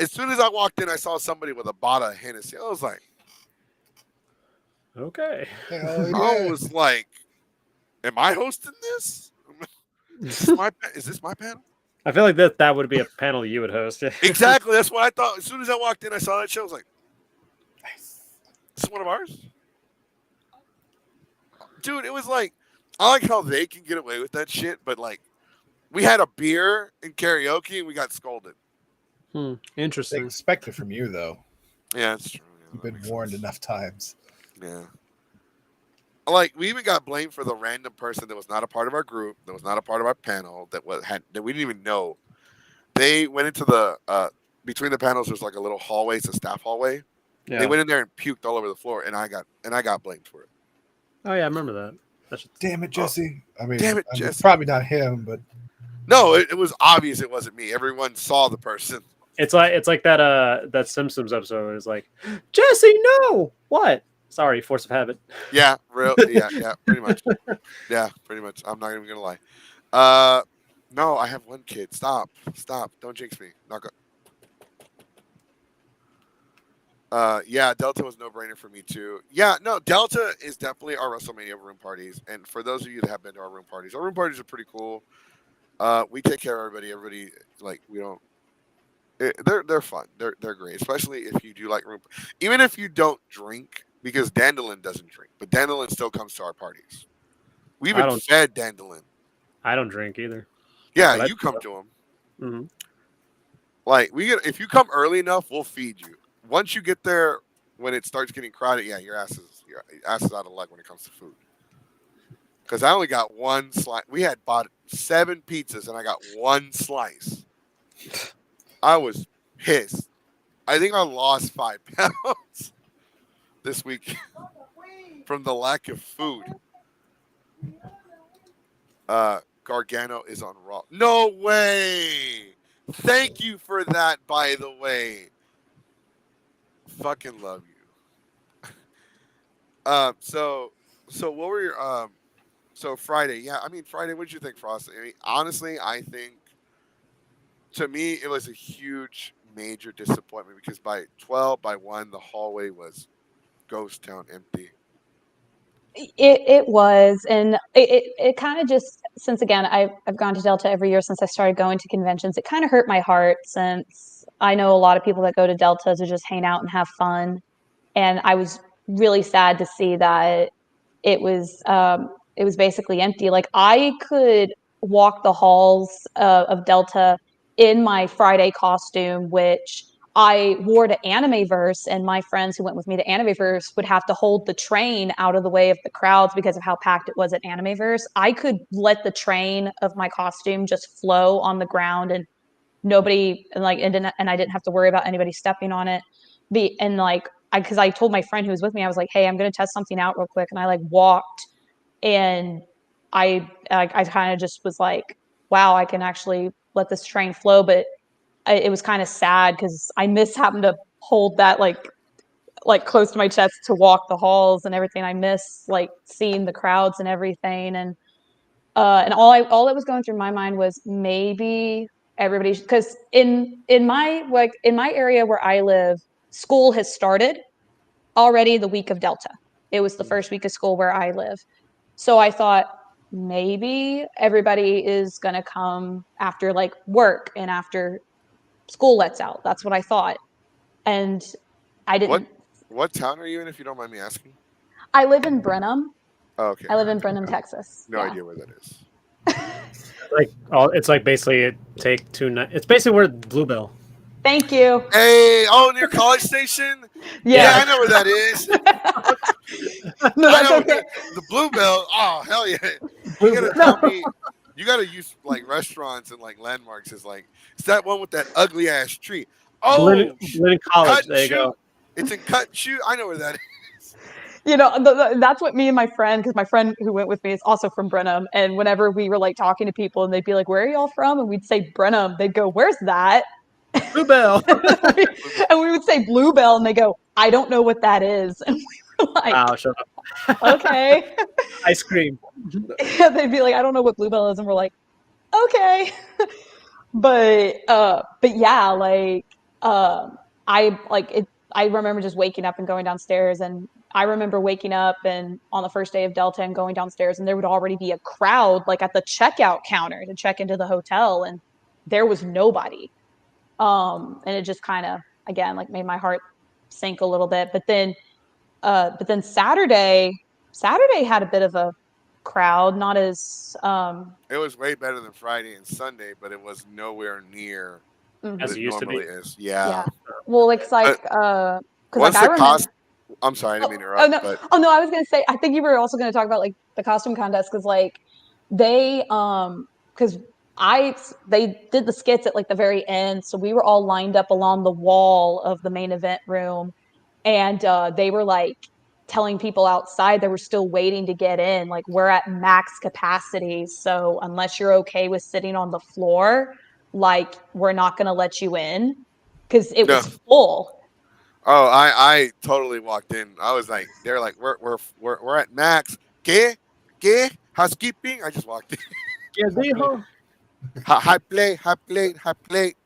As soon as I walked in, I saw somebody with a bottle of Hennessy. I was like, Okay. Hell I yeah. was like, am I hosting this? Is this my panel? I feel like that would be a panel you would host. Exactly. That's what I thought. As soon as I walked in, I saw that show. I was like, Nice. this is one of ours? Dude, it was like, I like how they can get away with that shit, but like, we had a beer in karaoke and we got scolded. They Interesting. expect it from you, though. Yeah, that's true. Yeah, You've that been makes warned sense. enough times. Yeah. Like, we even got blamed for the random person that was not a part of our group, that was not a part of our panel, that we didn't even know. They went into the between the panels. There's like a little hallway, it's a staff hallway. Yeah. They went in there and puked all over the floor, and I got blamed for it. Oh yeah, I remember that. Damn it, Jesse. I mean, Damn it, I mean, Jesse. probably not him, but No, it was obvious it wasn't me. Everyone saw the person. It's like that Simpsons episode where it's like, Jesse, no, what? Sorry, force of habit. Yeah, yeah, pretty much. Yeah, pretty much. I'm not even gonna lie. No, I have one kid. Stop, don't jinx me. Not yeah, Delta was no brainer for me too. Yeah, no, Delta is definitely our WrestleMania room parties. And for those of you that have been to our room parties are pretty cool. We take care of everybody. Everybody, like, we don't. They're fun. They're great, especially if you do like room. Even if you don't drink, because Dandelion doesn't drink, but Dandelion still comes to our parties. We've been fed Dandelion. I don't drink either. Yeah, But you come to them. Mm-hmm. Like, if you come early enough, we'll feed you. Once you get there, when it starts getting crowded, yeah, your ass is out of luck when it comes to food. Because I only got one slice. We had bought 7 pizzas and I got one slice. I was pissed. I think I lost 5 pounds this week from the lack of food. Gargano is on Raw. No way. Thank you for that, by the way. Fucking love you. So what were your so Friday? Yeah, I mean Friday. What did you think, Frost? I mean, honestly, I think to me it was a huge, major disappointment because by 1, the hallway was ghost town empty. It was, and it kind of just, since again I've gone to Delta every year since I started going to conventions. It kind of hurt my heart since I know a lot of people that go to Delta to just hang out and have fun, and I was really sad to see that it was basically empty. Like, I could walk the halls of Delta in my Friday costume, which I wore to Animeverse, and my friends who went with me to Animeverse would have to hold the train out of the way of the crowds because of how packed it was at Animeverse. I could let the train of my costume just flow on the ground, and nobody, and I didn't have to worry about anybody stepping on it. Because I told my friend who was with me, I was like, "Hey, I'm going to test something out real quick," and I like walked, and I kind of just was like, "Wow, I can actually let this train flow." But it was kind of sad because I miss having to hold that like close to my chest to walk the halls and everything. I miss like seeing the crowds and everything, and all that was going through my mind was maybe everybody, because in my area where I live, school has started already the week of Delta. It was the first week of school where I live. So I thought maybe everybody is going to come after like work and after school lets out. That's what I thought. And I didn't. What town are you in, if you don't mind me asking? I live in Brenham. Oh, okay. I live in Brenham, Texas. No Yeah. idea where that is. It's like basically it's basically where Bluebell. Thank you. Hey, near College Station? Yeah. I know where that is. No, I that's know okay. the Bluebell. Oh, hell yeah. You gotta tell me. You gotta use like restaurants and like landmarks as like, it's that one with that ugly ass tree. Oh, Lynn College. There you go. It's in Cut and Shoot. I know where that is. That's what me and my friend, because my friend who went with me is also from Brenham, and whenever we were like talking to people and they'd be like, "Where are y'all from?" and we'd say Brenham, they'd go, "Where's that?" Bluebell. And we would say Bluebell, and they go, "I don't know what that is." And we were like, Wow, shut up. "Okay." Ice cream. They'd be like, "I don't know what Bluebell is," and we're like, "Okay." But yeah, like I like it. I remember just waking up and going downstairs, and I remember waking up and on the first day of Delta and going downstairs, and there would already be a crowd like at the checkout counter to check into the hotel, and there was nobody. And it just kind of again like made my heart sink a little bit. But then Saturday had a bit of a crowd, not as It was way better than Friday and Sunday, but it was nowhere near what As it it used to be. normally is. Yeah. yeah. Well, it's like But because like once I the remember. cost, I'm sorry, I didn't mean to Oh interrupt, no! but Oh no! I was gonna say. I think you were also gonna talk about like the costume contest because like they because they did the skits at like the very end, so we were all lined up along the wall of the main event room, and they were like telling people outside they were still waiting to get in. Like we're at max capacity, so unless you're okay with sitting on the floor, like we're not gonna let you in because it no. was full. Oh, I totally walked in. I was like, they're like, we're at max. ¿Qué? Housekeeping. I just walked in. ¿Qué dijo? High plate, high plate, high plate.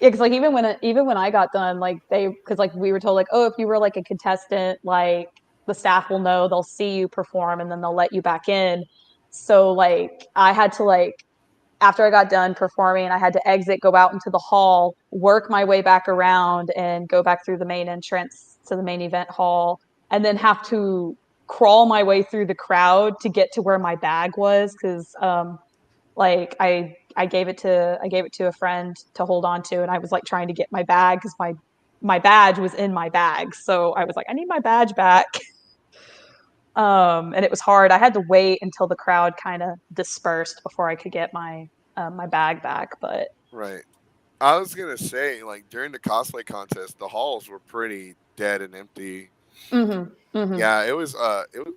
Yeah, because like even when I got done, like because like we were told like, oh, if you were like a contestant, like the staff will know, they'll see you perform, and then they'll let you back in. So like I had to like after I got done performing, I had to exit, go out into the hall, work my way back around, and go back through the main entrance to the main event hall, and then have to crawl my way through the crowd to get to where my bag was because like I gave it to a friend to hold on to, and I was like trying to get my bag because my badge was in my bag, so I was like I need my badge back. And it was hard. I had to wait until the crowd kind of dispersed before I could get my bag back. But Right. I was gonna say, like during the cosplay contest, the halls were pretty dead and empty. mm-hmm, mm-hmm, Yeah, it was.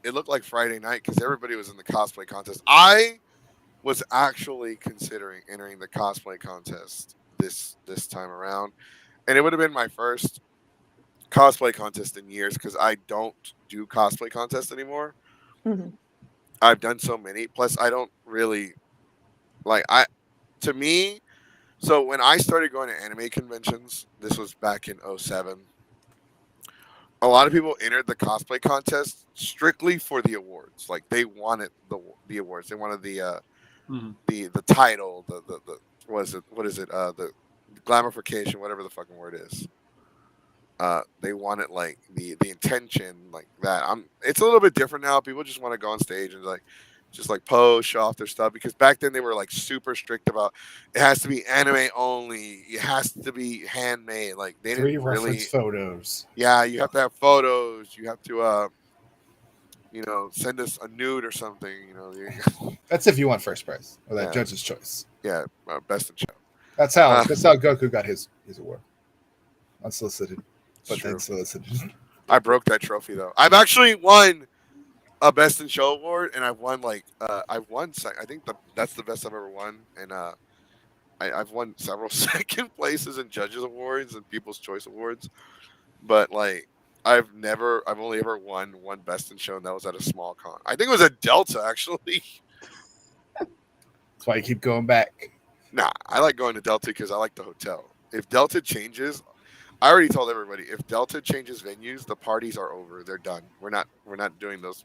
It looked like Friday night because everybody was in the cosplay contest. I was actually considering entering the cosplay contest this time around, and it would have been my first cosplay contest in years because I don't do cosplay contests anymore. mm-hmm, I've done so many. Plus, I don't really like I. To me, so when I started going to anime conventions, this was back in '07. A lot of people entered the cosplay contest strictly for the awards. Like they wanted the awards. They wanted Mhm. the title, the what is it the glamorification, whatever the fucking word is. They wanted like the intention like that. It's a little bit different now. People just want to go on stage and like just like pose, show off their stuff because back then they were like super strict about it has to be anime only. It has to be handmade. Like they 3 didn't reference really. photos. Yeah, you have to have photos. You have to send us a nude or something. That's if you want first prize or that Yeah. judge's choice. Yeah, best in show. That's how Uh, Goku got his award. Unsolicited, It's but true. then solicited. I broke that trophy though. I've actually won a best in show award, and I've won I think that's the best I've ever won, and I've won several second places in judges awards and People's Choice awards, but like I've only ever won one best in show, and that was at a small con. I think it was a Delta actually. That's why you keep going back. Nah, I like going to Delta because I like the hotel. If Delta changes, I already told everybody if Delta changes venues, the parties are over. They're done. We're not doing those.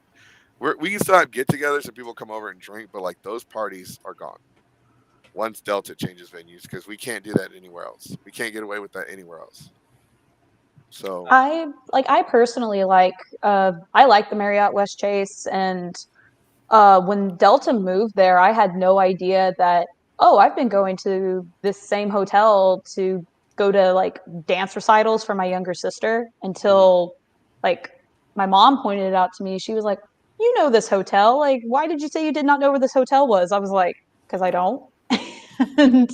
We can still have get-togethers and people come over and drink, but like those parties are gone once Delta changes venues because we can't do that anywhere else. We can't get away with that anywhere else. So I personally I like the Marriott West Chase, and when Delta moved there, I had no idea that, oh, I've been going to this same hotel to go to like dance recitals for my younger sister until like my mom pointed it out to me. She was like, you know this hotel. Like, why did you say you did not know where this hotel was? I was like, because I don't. and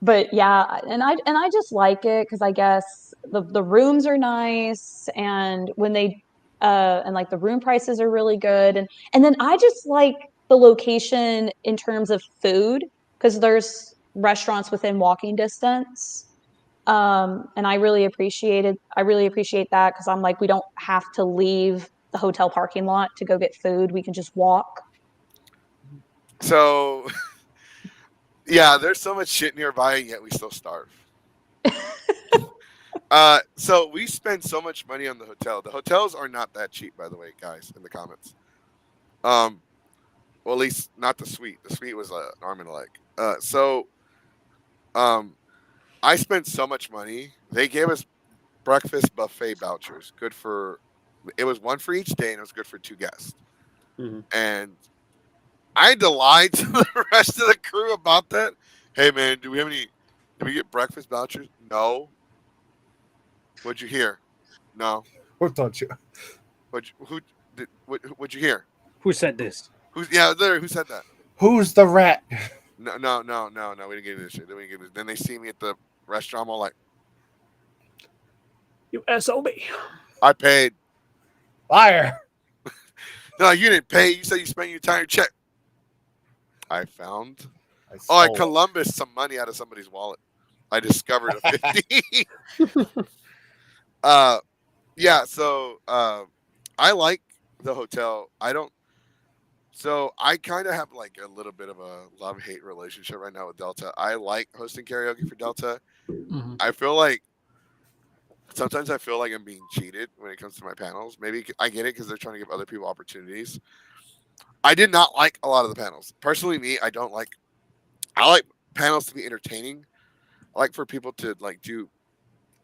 but yeah, and I just like it because I guess the rooms are nice, and when they and like the room prices are really good. And then I just like the location in terms of food because there's restaurants within walking distance. And I really appreciate that because I'm like, we don't have to leave the hotel parking lot to go get food. We can just walk. So, yeah, there's so much shit nearby, and yet we still starve. So we spend so much money on the hotel. The hotels are not that cheap, by the way, guys, in the comments. Well, at least not the suite. The suite was an arm and a leg. I spent so much money. They gave us breakfast buffet vouchers. It was one for each day, and it was good for 2 guests. Mm-hmm. And I had to lie to the rest of the crew about that. Hey, man, did we get breakfast vouchers? No. What'd you hear? No. What don't you? What'd you hear? Who said this? Who said that? Who's the rat? No. We didn't get into this shit. Then they see me at the restaurant. I'm all like, You SOB. I paid. Liar. No, you didn't pay. You said you spent your entire check. I found. I Oh, at stole it. Columbus, some money out of somebody's wallet. I discovered a 50. Yeah. So, I like the hotel. So I kind of have like a little bit of a love-hate relationship right now with Delta. I like hosting karaoke for Delta. Mm-hmm. Sometimes I feel like I'm being cheated when it comes to my panels. Maybe I get it because they're trying to give other people opportunities. I did not like a lot of the panels. Personally, I like panels to be entertaining. I like for people to like do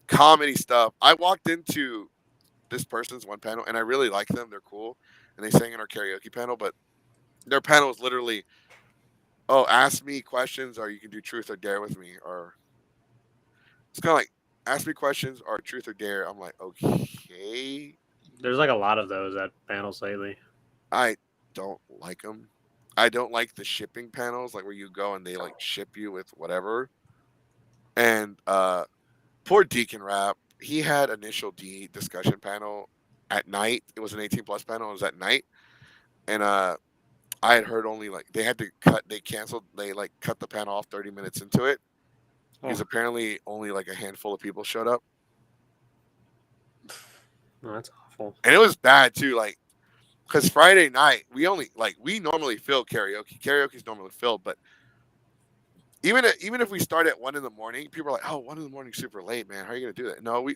comedy stuff. I walked into this person's one panel and I really like them. They're cool. And they sang in our karaoke panel, but their panel was literally, oh, ask me questions or you can do truth or dare with me. Or it's kind of like, ask me questions or truth or dare. I'm like, okay. There's like a lot of those at panels lately. I don't like them. I don't like the shipping panels, like where you go and they like ship you with whatever. And poor Deacon Rap, he had initial D discussion panel at night. It was an 18+ panel. It was at night. And I had heard only like they cut the panel off 30 minutes into it. Because apparently only like a handful of people showed up. Oh, that's awful. And it was bad too, like because Friday night we normally fill karaoke. Karaoke's normally filled, but even if we start at 1 a.m, people are like, "Oh, 1 a.m, super late, man. How are you gonna do that?" No, we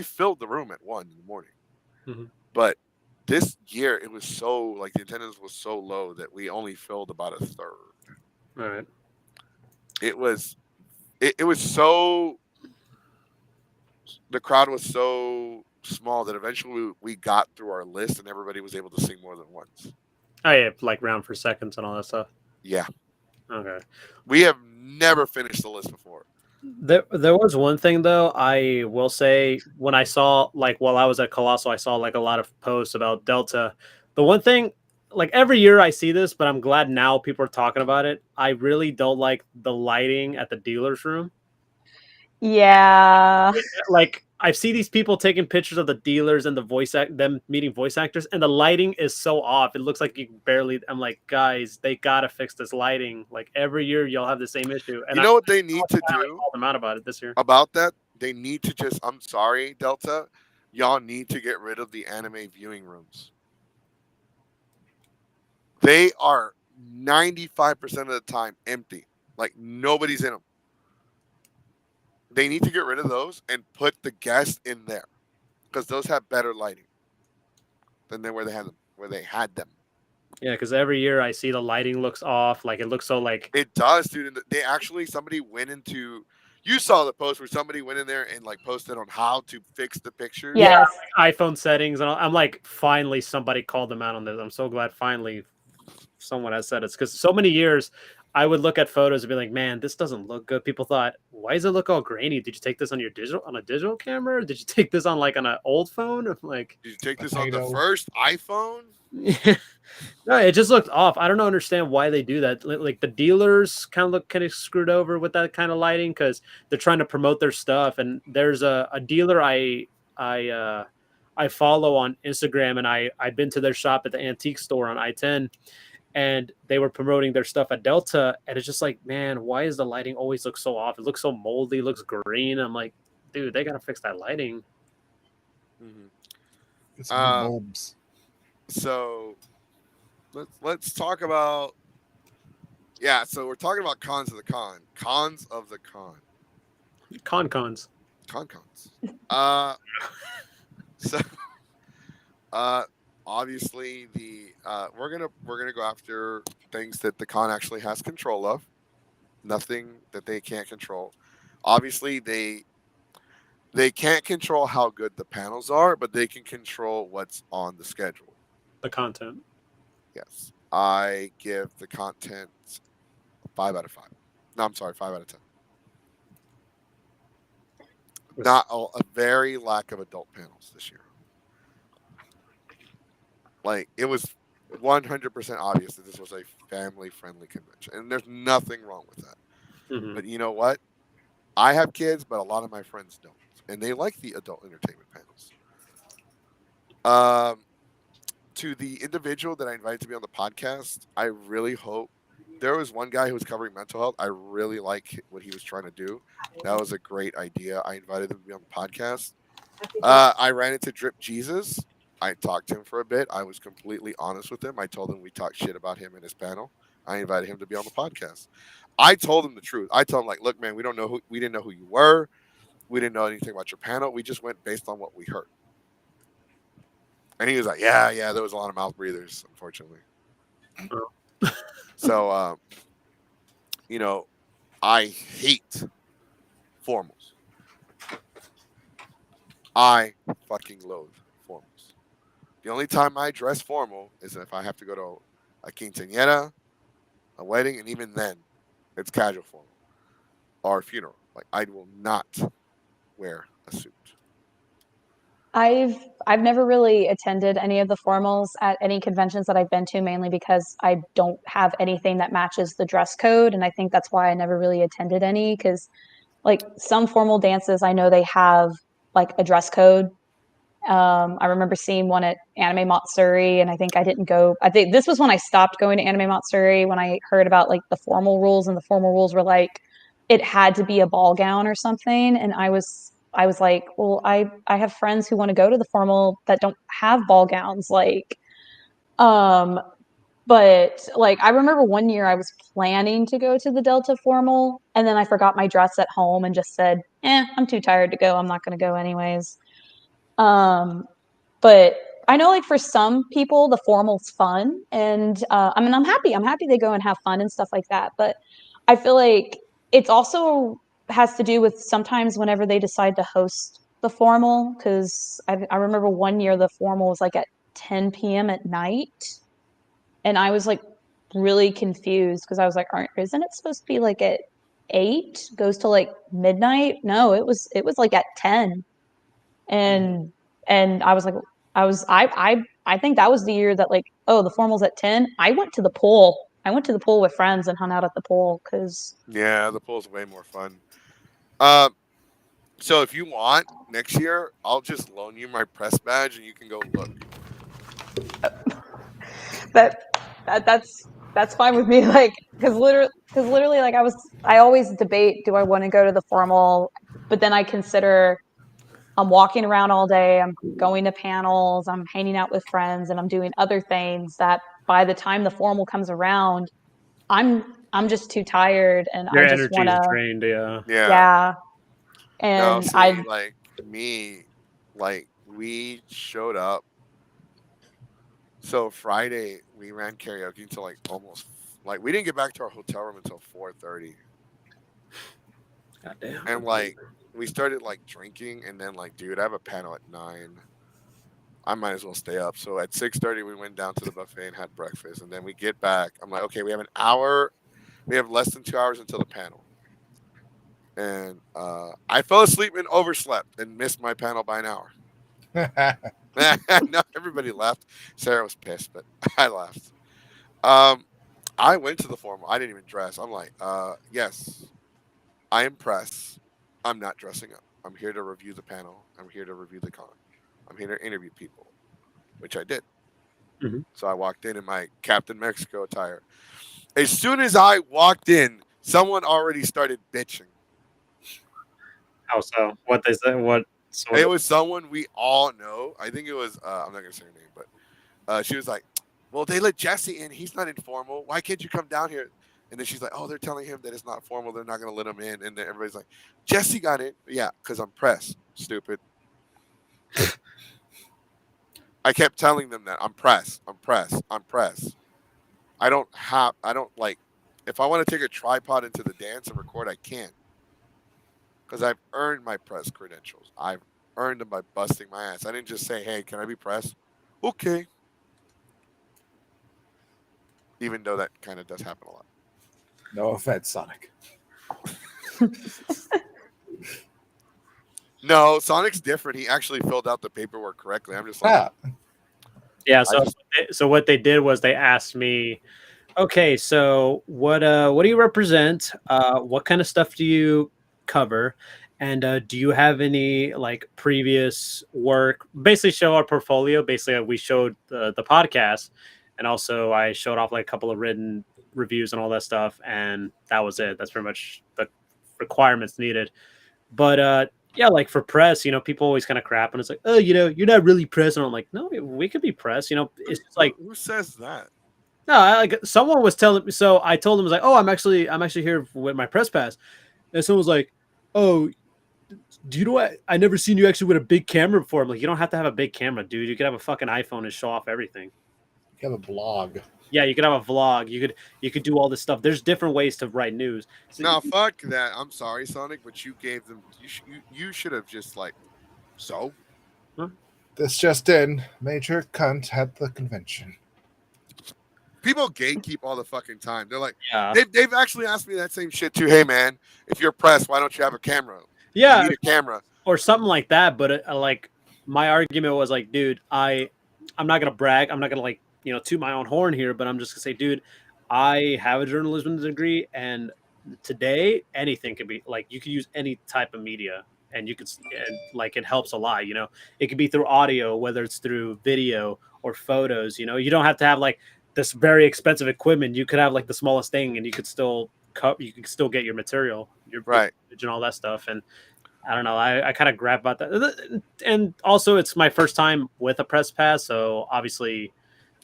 filled the room at 1 a.m. Mm-hmm. But this year it was so like the attendance was so low that we only filled about a third. All right. It was so the crowd was so small that eventually we got through our list and everybody was able to sing more than once. Oh yeah, like round for seconds and all that stuff. Yeah. Okay. We have never finished the list before. There was one thing though, I will say when I saw like while I was at Colossal, I saw like a lot of posts about Delta. The one thing, like every year I see this, but I'm glad now people are talking about it. I really don't like the lighting at the dealer's room. Yeah. Like I see these people taking pictures of the dealers and them meeting voice actors, and the lighting is so off. It looks like you barely. I'm like, guys, they gotta fix this lighting. Like every year, y'all have the same issue. And you know what they need to do? I called them out about it this year. About that, they need to just. I'm sorry, Delta. Y'all need to get rid of the anime viewing rooms. They are 95% of the time empty. Like nobody's in them. They need to get rid of those and put the guests in there because those have better lighting than where they had them. Yeah, because every year I see the lighting looks off. Like it looks so like it does, dude. Somebody went into. You saw the post where somebody went in there and like posted on how to fix the pictures. Yes. Yeah, like iPhone settings, and I'm like, finally somebody called them out on this. I'm so glad finally someone has said it because so many years. I would look at photos and be like, man, this doesn't look good. People thought, why does it look all grainy? Did you take this on a digital camera? Did you take this on like on an old phone? I'm like, did you take this on the first iPhone? No, it just looked off. I don't understand why they do that. Like the dealers kind of look kind of screwed over with that kind of lighting because they're trying to promote their stuff. And there's a dealer I I follow on Instagram, and I've been to their shop at the antique store on I-10, and they were promoting their stuff at Delta, and it's just like, man, why is the lighting always look so off? It looks so moldy, looks green. I'm like, dude, they gotta fix that lighting. Mhm. It's new Uh, bulbs. so let's talk about So we're talking about cons of the con. Cons of the con. Cons. Cons. Uh, so uh, obviously we're gonna go after things that the con actually has control of. Nothing that they can't control. Obviously, they can't control how good the panels are, but they can control what's on the schedule. The content. Yes, I give the content 5 out of 5. No, I'm sorry, 5 out of 10. Not a very lack of adult panels this year. Like it was 100% obvious that this was a family-friendly convention, and there's nothing wrong with that. Mhm. But you know what? I have kids, but a lot of my friends don't, and they like the adult entertainment panels. Um, to the individual that I invited to be on the podcast, I really hope there was one guy who was covering mental health. I really like what he was trying to do. That was a great idea. I invited him to be on the podcast. I ran into Drip Jesus. I talked to him for a bit. I was completely honest with him. I told him we talked shit about him in his panel. I invited him to be on the podcast. I told him the truth. I told him like, look, man, we didn't know who you were. We didn't know anything about your panel. We just went based on what we heard. And he was like, yeah, there was a lot of mouth breathers, unfortunately. So, you know, I hate formals. I fucking loathe formals. The only time I dress formal is if I have to go to a quinceañera, a wedding, and even then, it's casual formal or a funeral. Like I will not wear a suit. I've never really attended any of the formals at any conventions that I've been to, mainly because I don't have anything that matches the dress code, and I think that's why I never really attended any. Because like some formal dances, I know they have like a dress code. I remember seeing one at Anime Matsuri, and I think I didn't go. I think this was when I stopped going to Anime Matsuri when I heard about like the formal rules, and the formal rules were like it had to be a ball gown or something, and I was like, well, I have friends who want to go to the formal that don't have ball gowns, like, um, but like I remember one year I was planning to go to the Delta formal, and then I forgot my dress at home and just said, I'm too tired to go. I'm not going to go anyways. Um, but I know like for some people the formal's fun, and I mean I'm happy they go and have fun and stuff like that, but I feel like it's also has to do with sometimes whenever they decide to host the formal, because I remember one year the formal was like at 10 p.m. at night, and I was like really confused because I was like, aren't isn't it supposed to be like at 8 goes to like midnight? No, it was like at 10. And I was like, I think that was the year that like, oh, the formal's at 10. I went to the pool. I went to the pool with friends and hung out at the pool because Yeah, the pool's way more fun. Um, so if you want next year, I'll just loan you my press badge and you can go look. that, that's fine with me. Like, because literally, like I always debate, do I want to go to the formal? But then I consider I'm walking around all day, I'm going to panels, I'm hanging out with friends, and I'm doing other things that by the time the formal comes around, I'm just too tired and Your I just energy want is to, drained, yeah. Yeah. yeah. No, And see, like me, like we showed up. So Friday we ran karaoke until like almost like we didn't get back to our hotel room until 4:30, Goddamn. and like we started like drinking, and then like, dude, I have a panel at 9. I might as well stay up. So at 6:30 we went down to the buffet and had breakfast, and then we get back. I'm like, okay, we have an hour. We have less than 2 hours until the panel. And I fell asleep and overslept and missed my panel by an hour. No, everybody laughed. Sarah was pissed, but I laughed. Um, I went to the formal. I didn't even dress. I'm like, yes, I am press. I'm not dressing up. I'm here to review the panel. I'm here to review the con. I'm here to interview people, which I did. Mhm. So I walked in my Captain Mexico attire. As soon as I walked in, someone already started bitching. How so? What they say? What? So It was someone we all know. I think it was. I'm not gonna say her name, but she was like, "Well, they let Jesse in. He's not informal. Why can't you come down here?" And then she's like, "Oh, they're telling him that it's not formal. They're not gonna let him in." And then everybody's like, "Jesse got in." Yeah, because I'm press. Stupid. I kept telling them that I'm press. I'm press. I'm press. I don't have. I don't like. If I want to take a tripod into the dance and record, I can. Because I've earned my press credentials. I've earned them by busting my ass. I didn't just say, "Hey, can I be press?" Okay. Even though that kind of does happen a lot. No offense, Sonic. No, Sonic's different. He actually filled out the paperwork correctly. I'm just like, yeah. I So just so what they did was they asked me, okay, so what do you represent? What kind of stuff do you cover? And do you have any like previous work? Basically, show our portfolio. Basically, we showed the podcast, and also I showed off like a couple of written reviews and all that stuff, and that was it. That's pretty much the requirements needed. But yeah, like for press, people always kind of crap, and it's like, oh, you're not really press, and I'm like, no, we could be press. It's just like who says that? no, like someone was telling me. So I told him, I was like, "Oh, I'm actually here with my press pass." And someone was like, "Oh, do you know what? I never seen you actually with a big camera before." I'm like, "You don't have to have a big camera, dude. You could have a fucking iPhone and show off everything." You have a blog. Yeah, you could have a vlog. You could do all this stuff. There's different ways to write news. So, No, fuck that. I'm sorry, Sonic, but you gave them. You should have just like, so. This just in: Major cunt at the convention. People gatekeep all the fucking time. They're like, yeah, they've actually asked me that same shit too. Hey man, if you're press, why don't you have a camera? yeah, You need a camera. or something like that. But like my argument was like, dude, I'm not gonna brag. I'm not gonna like toot my own horn here, but I'm just gonna say, dude, I have a journalism degree, and today anything could be like you could use any type of media, and you could and like it helps a lot. It could be through audio, whether it's through video or photos. You don't have to have like this very expensive equipment. You could have like the smallest thing, and you could still you could still get your material, your Right. and all that stuff. And I don't know. I kind of grab about that, and also it's my first time with a press pass, so obviously,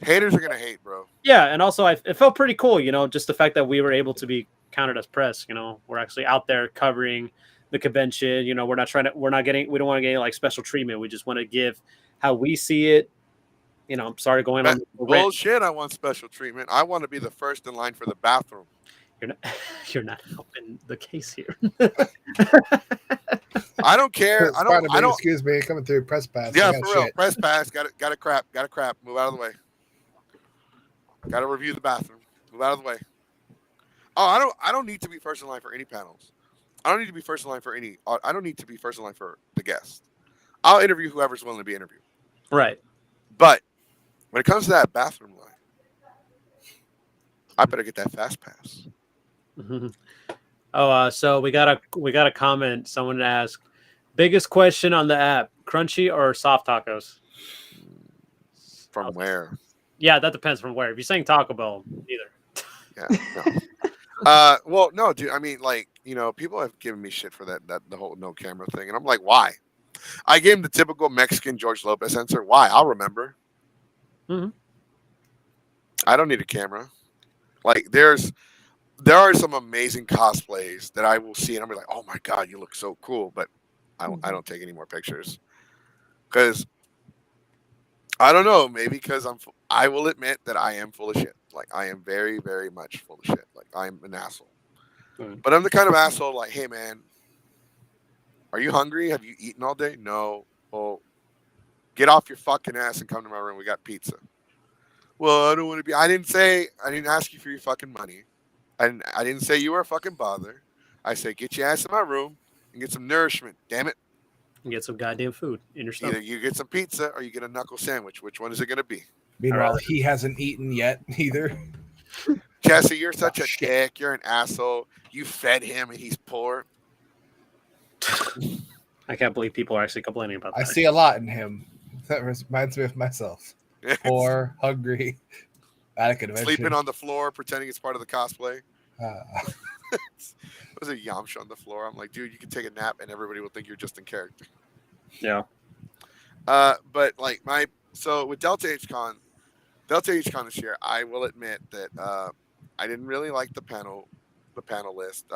Haters are gonna hate, bro. yeah. And also, it felt pretty cool, just the fact that we were able to be counted as press. We're actually out there covering the convention. We don't want to get any like special treatment. We just want to give how we see it. I'm sorry going on the rant. Bullshit. I want special treatment. I want to be the first in line for the bathroom. You're not helping the case here. I don't care. I don't. Excuse me, coming through press pass. Yeah, for real. Press pass. Got to crap. Move out of the way. Got to review the bathroom. Move out of the way. Oh, I don't need to be first in line for any panels. I don't need to be first in line for any. I don't need to be first in line for the guest. I'll interview whoever's willing to be interviewed. Right. But when it comes to that bathroom line, I better get that fast pass. Mm-hmm. Oh, so we got a comment. Someone asked, biggest question on the app: crunchy or soft tacos? From where? Yeah, that depends from where. If you're saying Taco Bell, either. Yeah, no. Well, no, dude. I mean, like, people have given me shit for that the whole no camera thing, and I'm like, why? I gave him the typical Mexican George Lopez answer. Why? I'll remember. Mm-hmm. I don't need a camera. Like, there are some amazing cosplays that I will see, and I'm like, oh my god, you look so cool, but I don't take any more pictures because I don't know. Maybe because I will admit that I am full of shit. Like, I am very, very much full of shit. Like, I'm an asshole. But I'm the kind of asshole like, hey man, are you hungry? Have you eaten all day? No. Well, get off your fucking ass and come to my room. We got pizza. Well, I don't want to be. I didn't ask you for your fucking money. I didn't say you were a fucking bother. I said get your ass in my room and get some nourishment. Damn it. And get some goddamn food in your stomach. Either you get some pizza or you get a knuckle sandwich. Which one is it going to be? Meanwhile, he hasn't eaten yet either. Jesse, you're such a dick. You're an asshole. You fed him and he's poor. I can't believe people are actually complaining about that. I see a lot in him. That reminds me of myself. It's Poor, hungry, at a convention. sleeping on the floor, pretending it's part of the cosplay. Uh, There's a Yamcha on the floor. I'm like, dude, you can take a nap and everybody will think you're just in character. Yeah. But like so with Delta H Con this year, I will admit that I didn't really like the panel list.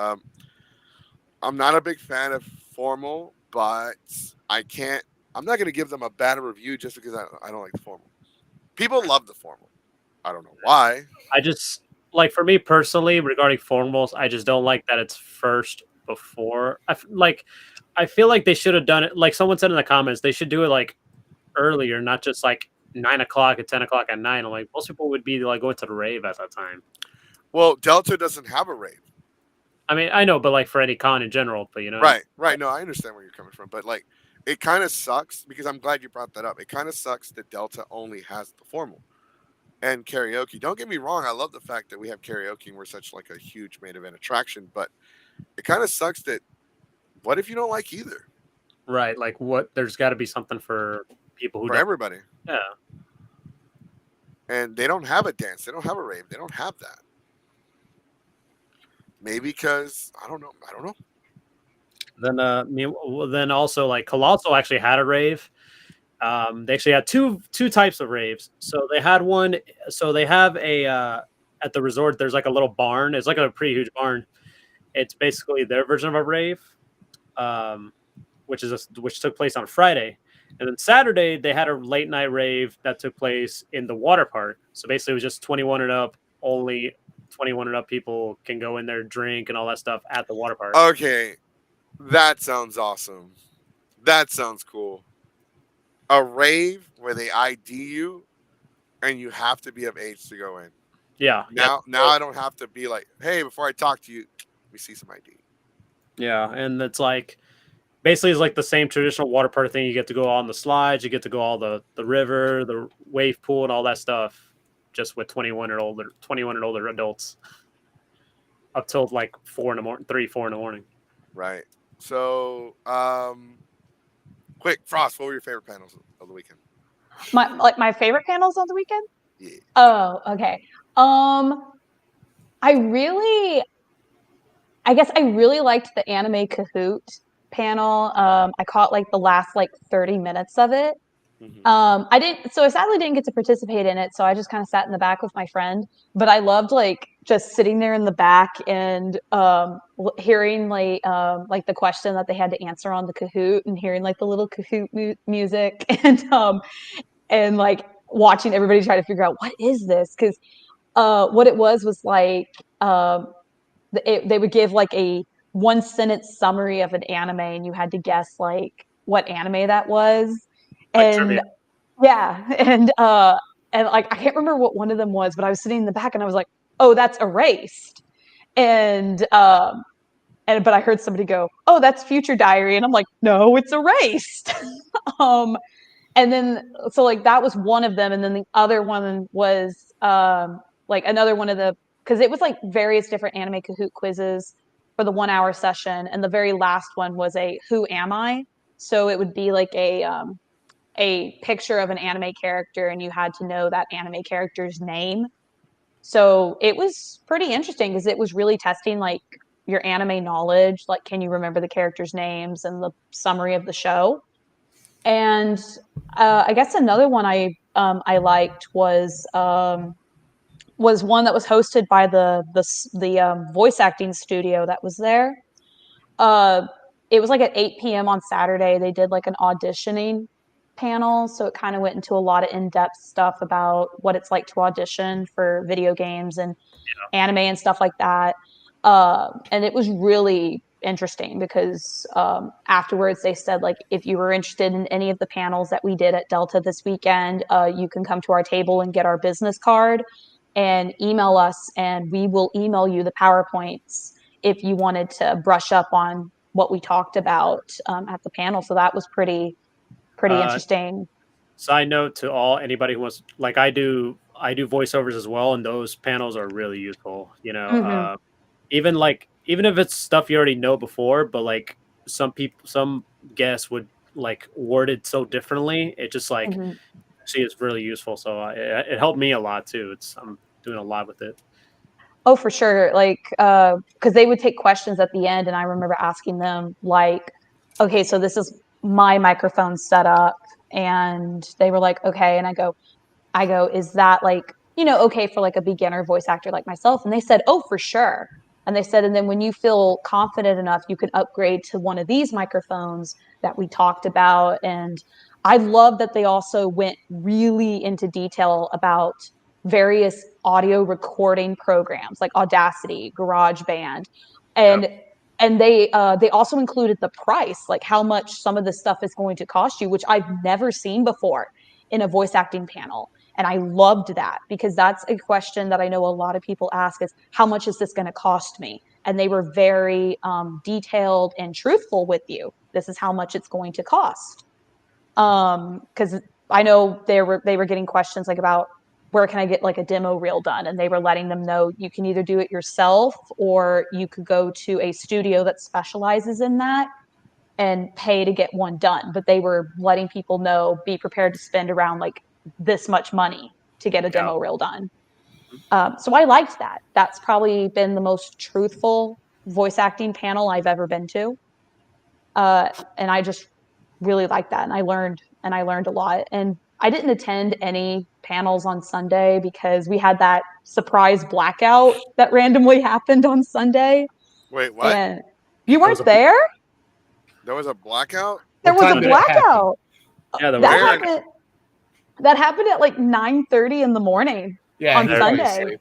I'm not a big fan of formal, but I'm not going to give them a bad review just because I don't like the formal. People love the formal. I don't know why. I just like, for me personally, regarding formals, I just don't like that it's first before. I feel like they should have done it. Like someone said in the comments, they should do it like earlier, not just like 9 o'clock and 10 o'clock at night. I'm like, most people would be like going to the rave at that time. Well, Delta doesn't have a rave. I mean, I know, but like for any con in general, but Right. No, I understand where you're coming from, but like, it kind of sucks because I'm glad you brought that up. It kind of sucks that Delta only has the formal and karaoke. Don't get me wrong, I love the fact that we have karaoke and we're such like a huge main event attraction, but it kind of sucks that what if you don't like either? Right. Like what? There's got to be something for people who For don't. everybody. Yeah. And they don't have a dance. They don't have a rave. They don't have that. Maybe because I don't know. Then also like Colossal actually had a rave. They actually had two types of raves. So they had one. So they have a at the resort. There's like a little barn. It's like a pretty huge barn. It's basically their version of a rave, which took place on Friday. And then Saturday they had a late night rave that took place in the water park. So basically it was just 21 and up. Only 21 and up people can go in there, drink and all that stuff at the water park. Okay, that sounds awesome. That sounds cool. A rave where they ID you and you have to be of age to go in. Yeah. Now I don't have to be like, hey, before I talk to you, let me see some ID. Yeah, and it's like basically it's like the same traditional water park thing. You get to go on the slides, you get to go all the river, the wave pool, and all that stuff, just with 21 and older adults, up till like 4 in the morning. Right. So, quick, Frost, what were your favorite panels of the weekend? My favorite panels on the weekend? Yeah. Oh, okay. I guess I really liked the anime Kahoot panel. I caught like the last like 30 minutes of it. Mm-hmm. I sadly didn't get to participate in it, so I just kind of sat in the back with my friend. But I loved like just sitting there in the back and hearing like the question that they had to answer on the Kahoot, and hearing like the little Kahoot music, and like watching everybody try to figure out what is this, because what it was like they would give like a 1 sentence summary of an anime, and you had to guess like what anime that was. Like And trivia. yeah, and like I can't remember what one of them was, but I was sitting in the back and I was like, "Oh, that's Erased," and but I heard somebody go, "Oh, that's Future Diary," and I'm like, "No, it's Erased." And then so like that was one of them, and then the other one was like another one of the, because it was like various different anime Kahoot quizzes for the 1 hour session, and the very last one was a "Who am I?" So it would be like a picture of an anime character, and you had to know that anime character's name. So it was pretty interesting because it was really testing like your anime knowledge, like can you remember the characters' names and the summary of the show. And I guess another one I liked was one that was hosted by the voice acting studio that was there. It was like at 8 p.m. on Saturday. They did like an auditioning panel, so it kind of went into a lot of in-depth stuff about what it's like to audition for video games and anime and stuff like that. And it was really interesting because afterwards they said, like, if you were interested in any of the panels that we did at Delta this weekend, you can come to our table and get our business card and email us, and we will email you the PowerPoints if you wanted to brush up on what we talked about at the panel. So that was pretty interesting. Side note to anybody who wants, like I do voiceovers as well, and those panels are really useful. Even if it's stuff you already know before, but like some guests would like worded so differently. It just like Mhm. actually is really useful. So it helped me a lot too. I'm doing a lot with it. Oh, for sure. Like, because they would take questions at the end, and I remember asking them, like, okay, so this is my microphone setup, and they were like, okay, and I go, is that like, okay for like a beginner voice actor like myself? And they said, oh, for sure. And they said, and then when you feel confident enough, you can upgrade to one of these microphones that we talked about. And I love that they also went really into detail about various audio recording programs like Audacity, GarageBand, and Yep. they also included the price, like how much some of this stuff is going to cost you, which I've never seen before in a voice acting panel. And I loved that because that's a question that I know a lot of people ask is, how much is this going to cost me? And they were very detailed and truthful with you. This is how much it's going to cost. Because I know they were getting questions like about where can I get like a demo reel done? And they were letting them know you can either do it yourself or you could go to a studio that specializes in that and pay to get one done. But they were letting people know, be prepared to spend around like this much money to get a Yeah. demo reel done. So I liked that. That's probably been the most truthful voice acting panel I've ever been to. And I just really liked that. And I learned a lot. And I didn't attend any panels on Sunday because we had that surprise blackout that randomly happened on Sunday. Wait, what? And you There was weren't a there? There was a blackout? There What was a time did it happen? blackout. Yeah, there was That Where? happened. That happened at like 9:30 in the morning Yeah, on he was probably Sunday. asleep.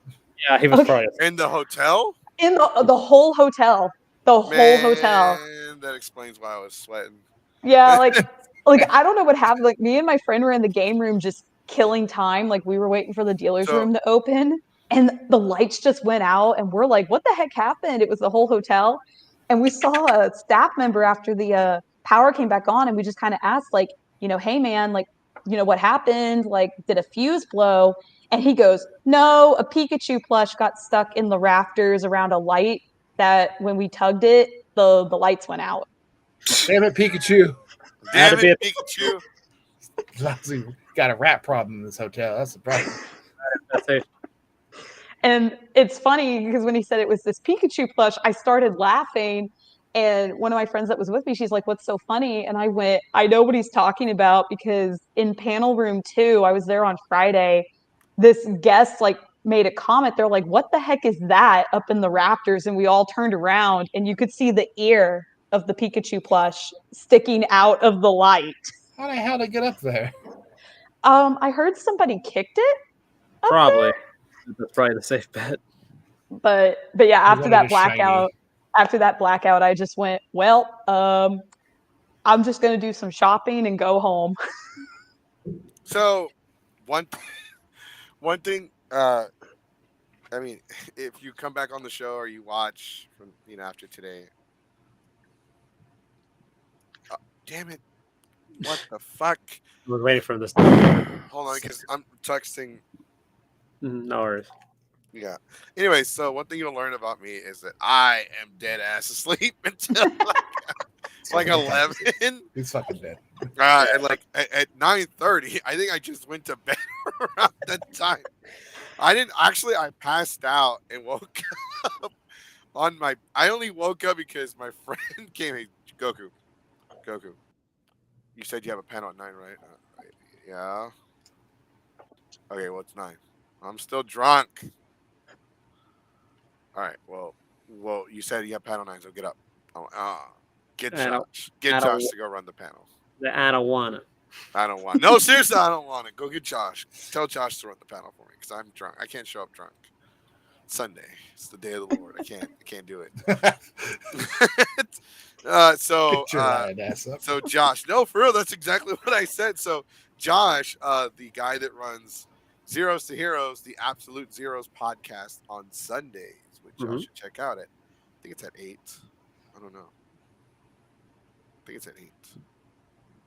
Yeah, he was Okay. probably In the hotel? In the whole hotel. The whole hotel. Man, that explains why I was sweating. Yeah, like I don't know what happened. Like me and my friend were in the game room just killing time. Like we were waiting for the dealer's So, room to open and the lights just went out and we're like, what the heck happened? It was the whole hotel. And we saw a staff member after the power came back on and we just kind of asked like, hey man, like, what happened? Like, did a fuse blow? And he goes, no, a Pikachu plush got stuck in the rafters around a light that when we tugged it, the lights went out. Damn it, Pikachu. Had damn to be it, a- Pikachu. Lousy. Got a rat problem in this hotel. That's the problem. that's it. And it's funny because when he said it was this Pikachu plush, I started laughing. And one of my friends that was with me, she's like, what's so funny? And I went, I know what he's talking about because in panel room 2, I was there on Friday. This guest like made a comment. They're like, what the heck is that up in the rafters? And we all turned around and you could see the ear of the Pikachu plush sticking out of the light. How the hell did it get up there? I heard somebody kicked it up Probably. That's probably the safe bet. there. But yeah, You wanted a after that blackout, I just went, well, I'm just gonna do some shopping and go home. So, one thing, I mean, if you come back on the show or you watch from, after today, damn it, what the fuck? I was waiting for this. Hold on, because I'm texting. No worries. Yeah. Anyway, so one thing you'll learn about me is that I am dead ass asleep until like 11. He's fucking dead. And like at 9:30, I think I just went to bed around that time. I passed out and woke up on my. I only woke up because my friend came. Hey, Goku, you said you have a panel at 9, right? Yeah. Okay, well it's 9. I'm still drunk. All right. Well, you said you have panel 9, so get up. Get Josh. Get Josh to go run the panel. I don't wanna. I don't want. No, seriously, I don't want it. Go get Josh. Tell Josh to run the panel for me because I'm drunk. I can't show up drunk. It's Sunday. It's the day of the Lord. I can't do it. So Josh, no, for real, that's exactly what I said. So Josh, the guy that runs Zeros to Heroes, the Absolute Zeros podcast on Sundays, which y'all should check out at. I think it's at 8. I don't know. I think it's at 8.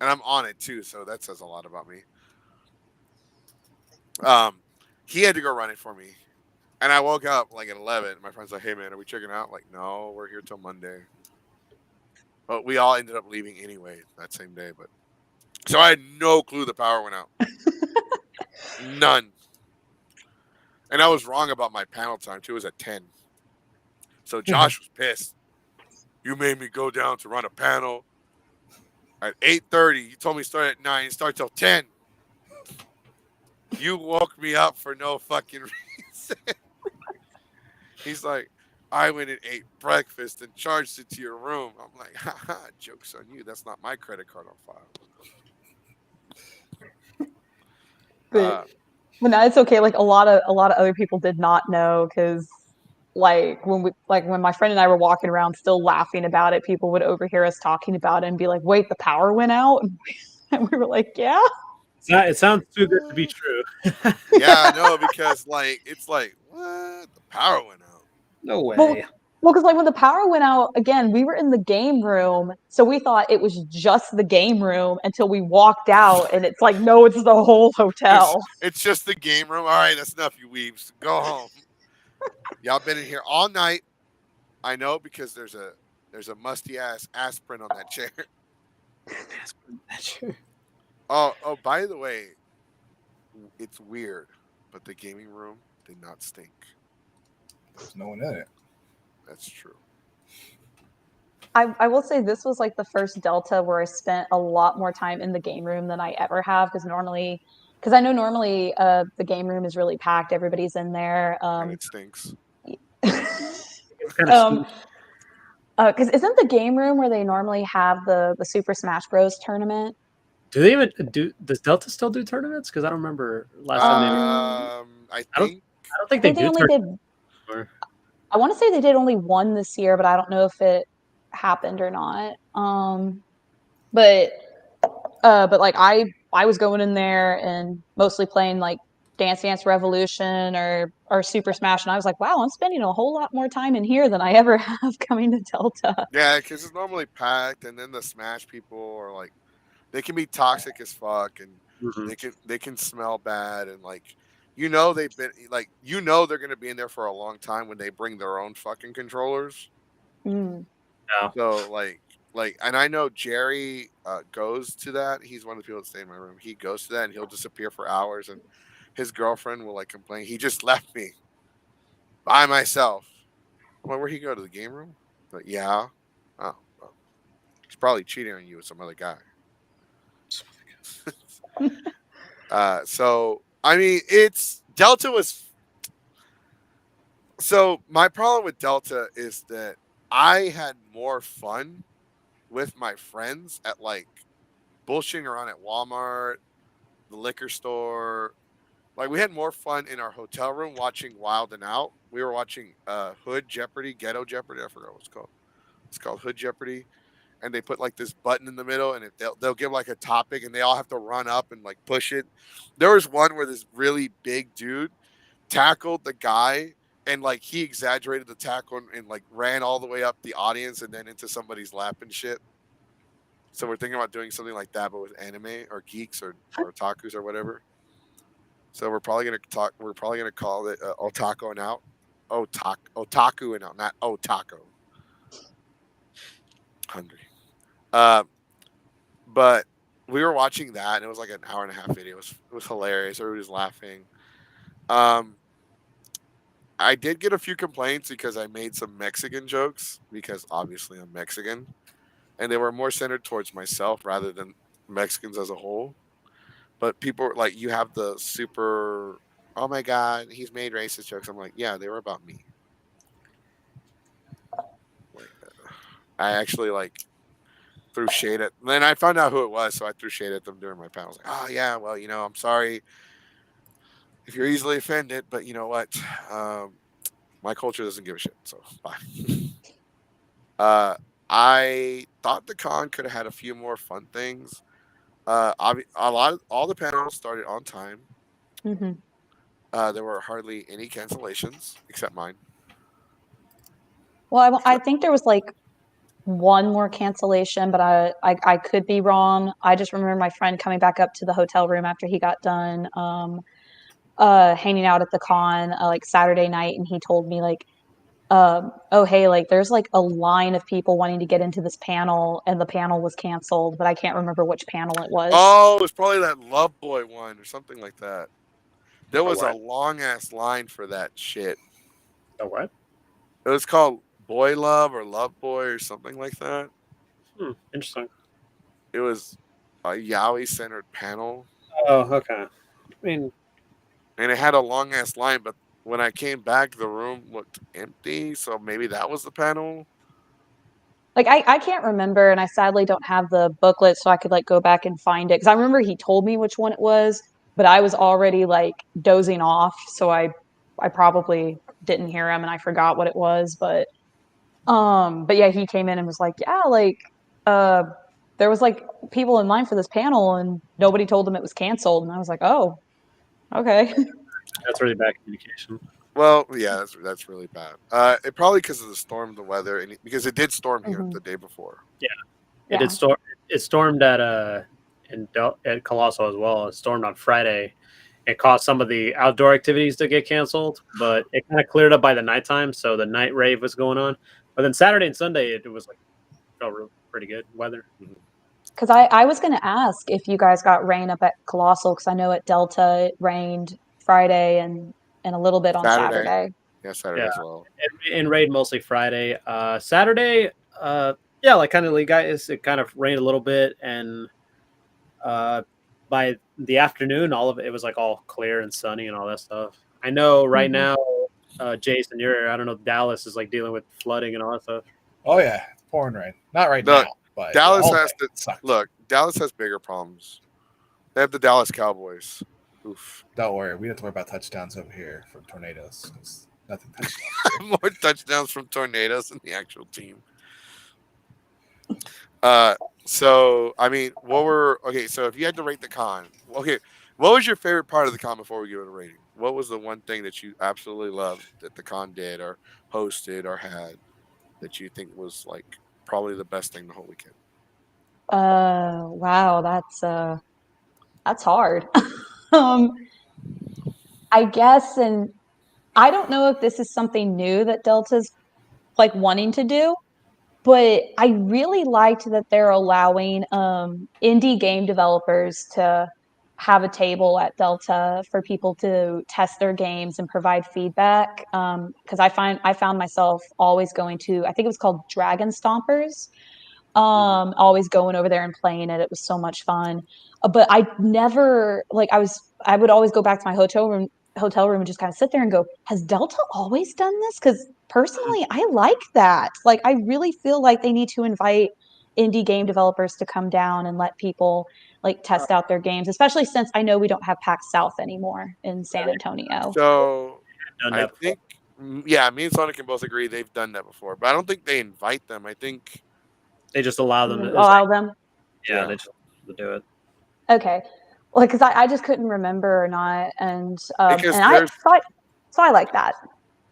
And I'm on it too, so that says a lot about me. He had to go run it for me. And I woke up like at 11. My friend's like, hey man, are we checking out? Like, no, we're here till Monday. But we all ended up leaving anyway that same day. But So I had no clue the power went out. None. And I was wrong about my panel time too. It was at 10. So Josh was pissed. You made me go down to run a panel at 8:30. You told me to start at 9. It starts till 10. You woke me up for no fucking reason. He's like, I went and ate breakfast and charged it to your room. I'm like, haha, joke's on you. That's not my credit card on file. But no, it's okay. Like a lot of other people did not know because when my friend and I were walking around still laughing about it, people would overhear us talking about it and be like, "Wait, the power went out," and we were like, "Yeah." It sounds too good to be true. Yeah, no, because it's like, what? The power went out. No way. Well, because when the power went out again, we were in the game room, so we thought it was just the game room until we walked out, and it's like, no, it's the whole hotel. It's just the game room. All right, that's enough, you weebs. Go home. Y'all been in here all night. I know because there's a musty ass print on that chair. Oh, by the way, it's weird, but the gaming room did not stink. There's no one in it. That's true. I will say this was like the first Delta where I spent a lot more time in the game room than I ever have because I know normally the game room is really packed. Everybody's in there. And it stinks. Because isn't the game room where they normally have the Super Smash Bros. Tournament? Do they even does Delta still do tournaments? Because I don't remember last time I don't think they they only did. I want to say they did only one this year, but I don't know if it happened or not. But like I was going in there and mostly playing like Dance Dance Revolution or Super Smash, and I was like, wow, I'm spending a whole lot more time in here than I ever have coming to Delta. Yeah, because it's normally packed, and then the Smash people are like, they can be toxic as fuck, and they can smell bad, and like, they've been like, they're gonna be in there for a long time when they bring their own fucking controllers. Mm. Yeah. So and I know Jerry goes to that. He's one of the people that stay in my room. He goes to that and he'll disappear for hours, and his girlfriend will like complain. He just left me by myself. Well, where'd he go, to the game room? But yeah. Oh, well, he's probably cheating on you with some other guy. So I mean, Delta was. So my problem with Delta is that I had more fun with my friends at like bullshitting around at Walmart, the liquor store. Like we had more fun in our hotel room watching Wild and Out. We were watching Hood Jeopardy, Ghetto Jeopardy. I forgot what it's called. It's called Hood Jeopardy. And they put like this button in the middle, and they'll give like a topic, and they all have to run up and like push it. There was one where this really big dude tackled the guy, and like he exaggerated the tackle and like ran all the way up the audience and then into somebody's lap and shit. So we're thinking about doing something like that, but with anime or geeks or otakus or whatever. So we're probably gonna talk. We're probably gonna call it Otaku and Out. Otaku and Out, not Otaku. Hungry. But we were watching that, and it was like an hour and a half video. It was hilarious. Everybody was laughing. I did get a few complaints because I made some Mexican jokes because obviously I'm Mexican, and they were more centered towards myself rather than Mexicans as a whole. But people were like, "You have the super, oh my god, he's made racist jokes." I'm like, "Yeah, they were about me." Like, I actually like threw shade at. Then I found out who it was, so I threw shade at them during my panel. I was like, "Oh yeah, well, I'm sorry if you're easily offended, but you know what? My culture doesn't give a shit. So bye." I thought the con could have had a few more fun things. All the panels started on time. Mm-hmm. There were hardly any cancellations except mine. Well, I think there was like one more cancellation, but I could be wrong. I just remember my friend coming back up to the hotel room after he got done hanging out at the con like Saturday night, and he told me like oh hey, like there's like a line of people wanting to get into this panel, and the panel was canceled, but I can't remember which panel it was. Oh, it's probably that Love Boy one or something like that. There was a what? long ass line for that shit. A what? It was called Boy Love or Love Boy or something like that. Interesting. It was a yaoi centered panel, Oh, okay. I mean, and it had a long ass line. But when I came back, the room looked empty. So maybe that was the panel. Like I can't remember, and I sadly don't have the booklet, so I could like go back and find it. Because I remember he told me which one it was, but I was already like dozing off, so I probably didn't hear him, and I forgot what it was. But yeah, he came in and was like, yeah, like uh, there was like people in line for this panel, and nobody told them it was canceled, and I was like, oh, okay. that's really bad communication. Well, yeah, that's really bad. It probably because of the storm, the weather, and because it did storm here Mhm. the day before. It Yeah. did storm. It stormed at at Colossal as well. It stormed on Friday. It caused some of the outdoor activities to get canceled, but it kind of cleared up by the nighttime, so the night rave was going on. But then Saturday and Sunday, it was like felt real, pretty good weather. Because I was going to ask if you guys got rain up at Colossal, because I know at Delta it rained Friday and a little bit on Saturday. Saturday. Yeah, Saturday Yeah. as well. In raid mostly Friday. Saturday, yeah, like kind of league guys, it kind of rained a little bit, and by the afternoon, all of it was like all clear and sunny and all that stuff. I know right Mhm. now, Jason, I don't know, Dallas is like dealing with flooding and all that stuff. Oh yeah, it's pouring rain. Not right Look, now, but Dallas all has day. to Sucks. look. Dallas has bigger problems. They have the Dallas Cowboys. Oof. Don't worry, we don't have to worry about touchdowns over here from tornadoes. 'Cause nothing touchdowns. More touchdowns from tornadoes than the actual team. So I mean, so if you had to rate the con, okay, what was your favorite part of the con before we give it a rating? What was the one thing that you absolutely loved that the con did or hosted or had that you think was like probably the best thing the whole weekend? Wow, that's hard. Um, I guess, and I don't know if this is something new that Delta's like wanting to do, but I really liked that they're allowing indie game developers to have a table at Delta for people to test their games and provide feedback. Because I found myself always going to, I think it was called Dragon Stompers, always going over there and playing it. It was so much fun. But I never like I would always go back to my hotel room and just kind of sit there and go, has Delta always done this? Because personally, I like that. Like I really feel like they need to invite indie game developers to come down and let people like test out their games, especially since I know we don't have PAX South anymore in San Antonio. So Done I that before. think, yeah, me and Sonic can both agree they've done that before, but I don't think they invite them. I think, They just allow them. It's Allow like, them. yeah, yeah. they just do it. Okay. Well, because I just couldn't remember or not, Because and I like that.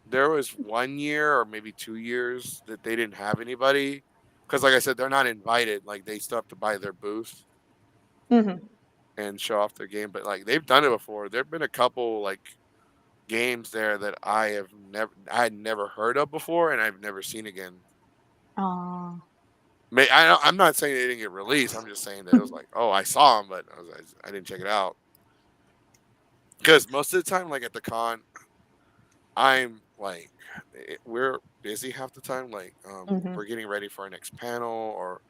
there was 1 year or maybe 2 years that they didn't have anybody. Because, like I said, they're not invited. Like they still have to buy their booth Hmm. and show off their game. But like they've done it before. There've been a couple like games there that I had never heard of before, and I've never seen again. Uh, I'm not saying they didn't get released. I'm just saying that it was like, oh, I saw them, but I didn't check it out. Because most of the time, like at the con, I'm like, we're busy half the time. Like, mhm. we're getting ready for our next panel, or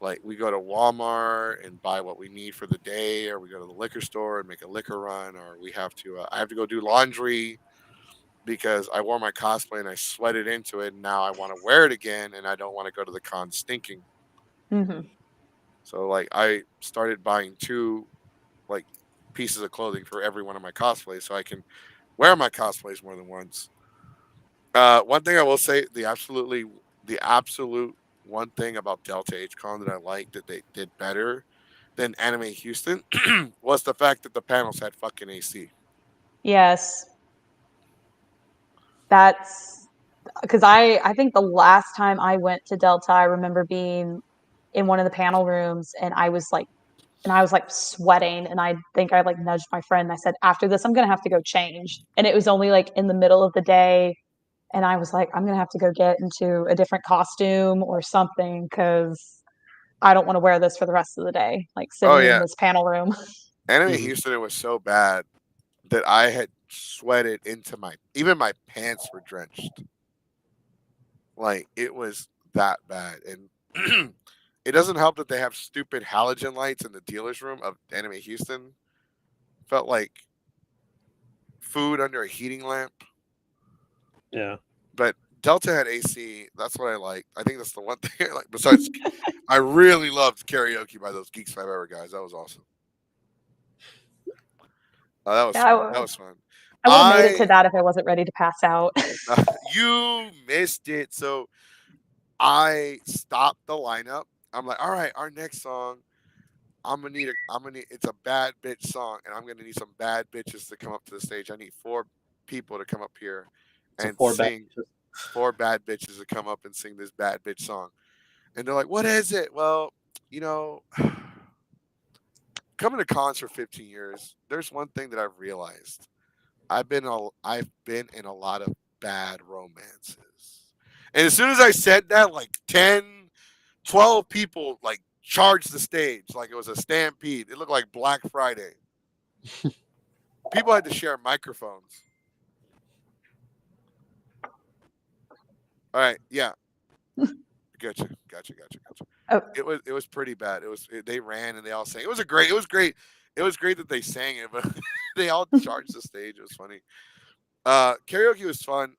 like we go to Walmart and buy what we need for the day, or we go to the liquor store and make a liquor run, or we have to. I have to go do laundry because I wore my cosplay and I sweated into it. And now I want to wear it again, and I don't want to go to the con stinking. Mhm. So like, I started buying two like pieces of clothing for every one of my cosplays, so I can wear my cosplays more than once. One thing I will say, the absolute one thing about Delta H Con that I liked that they did better than Anime Houston was the fact that the panels had fucking AC. Yes, that's because I think the last time I went to Delta, I remember being in one of the panel rooms, and I was like sweating, and I think I like nudged my friend and I said, after this I'm gonna have to go change. And it was only like in the middle of the day, And I was like, I'm going to have to go get into a different costume or something because I don't want to wear this for the rest of the day, like Oh sitting in yeah, this panel room. Anime Houston, it was so bad that I had sweated into even my pants were drenched. Like it was that bad, and it doesn't help that they have stupid halogen lights in the dealer's room of Anime Houston. Felt like food under a heating lamp. Yeah. But Delta had AC. That's what I like. I think that's the one thing I like. Besides, I really loved karaoke by those Geeks 5 Hour guys. That was awesome. That was Yeah, fun. That was fun. I would have made it to I that if I wasn't ready to pass out. you missed it. So I stopped the lineup. I'm like, all right, our next song. It's a bad bitch song, and I'm gonna need some bad bitches to come up to the stage. I need 4 people to come up here and sing. 4 bad bitches to come up and sing this bad bitch song. And they're like, what is it? Well, you know, coming to cons for 15 years, there's one thing that I've realized. I've been in a lot of bad romances. And as soon as I said that, like 10, 12 people like charged the stage like it was a stampede. It looked like Black Friday. People had to share microphones. All right, yeah. Gotcha. Oh. It was pretty bad. They ran and they all sang. It was great. It was great that they sang it, but they all charged the stage. It was funny. Karaoke was fun.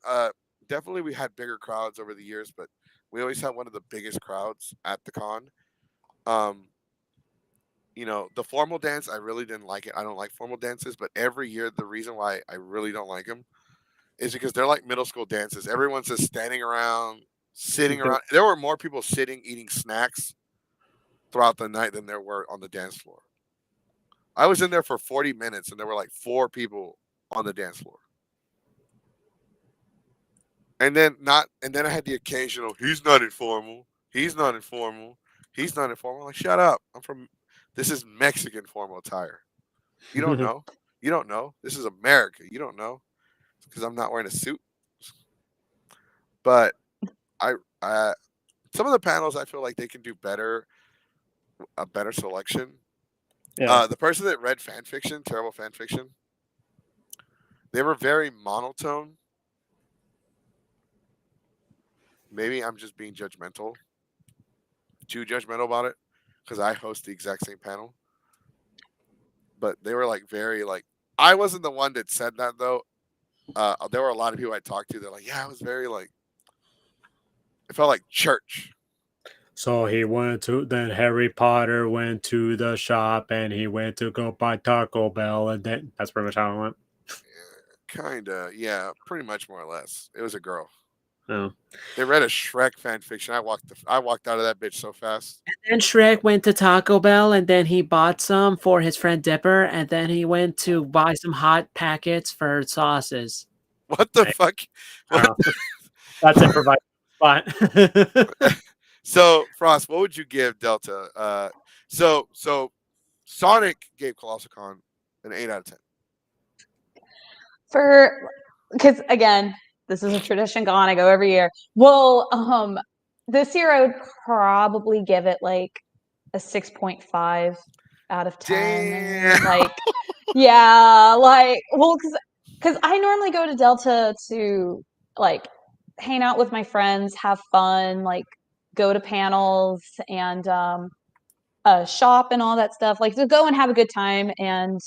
Definitely we had bigger crowds over the years, but we always had one of the biggest crowds at the con. The formal dance, I really didn't like it. I don't like formal dances, but every year the reason why I really don't like them is because they're like middle school dances. Everyone's just standing around, sitting around. There were more people sitting eating snacks throughout the night than there were on the dance floor. I was in there for 40 minutes and there were like 4 people on the dance floor. And then I had the occasional, he's not informal. He's not informal. He's not informal. I'm like, shut up. This is Mexican formal attire. You don't know. You don't know. This is America. You don't know. Because I'm not wearing a suit. But I some of the panels I feel like they can do a better selection. Yeah. The person that read fan fiction, terrible fan fiction, they were very monotone. Maybe I'm just being judgmental, too judgmental about it, because I host the exact same panel. But they were like very like I wasn't the one that said that though. There were a lot of people I talked to. They're like, yeah, it was very like it felt like church. So then Harry Potter went to the shop and he went to go buy Taco Bell, and then that's pretty much how it went. Kinda, yeah, pretty much more or less. It was a girl. Oh. They read a Shrek fan fiction. I walked out of that bitch so fast. And then Shrek went to Taco Bell, and then he bought some for his friend Dipper, and then he went to buy some hot packets for sauces. What the fuck? What? That's improvised. But So Frost, what would you give Delta? So Sonic gave COLOSSALCON an 8 out of 10. Because again, this is a tradition gone. I go every year. Well, this year I would probably give it like a 6.5 out of 10. Damn. Like, yeah, like, well, because I normally go to Delta to like hang out with my friends, have fun, like go to panels and shop and all that stuff, like to go and have a good time. And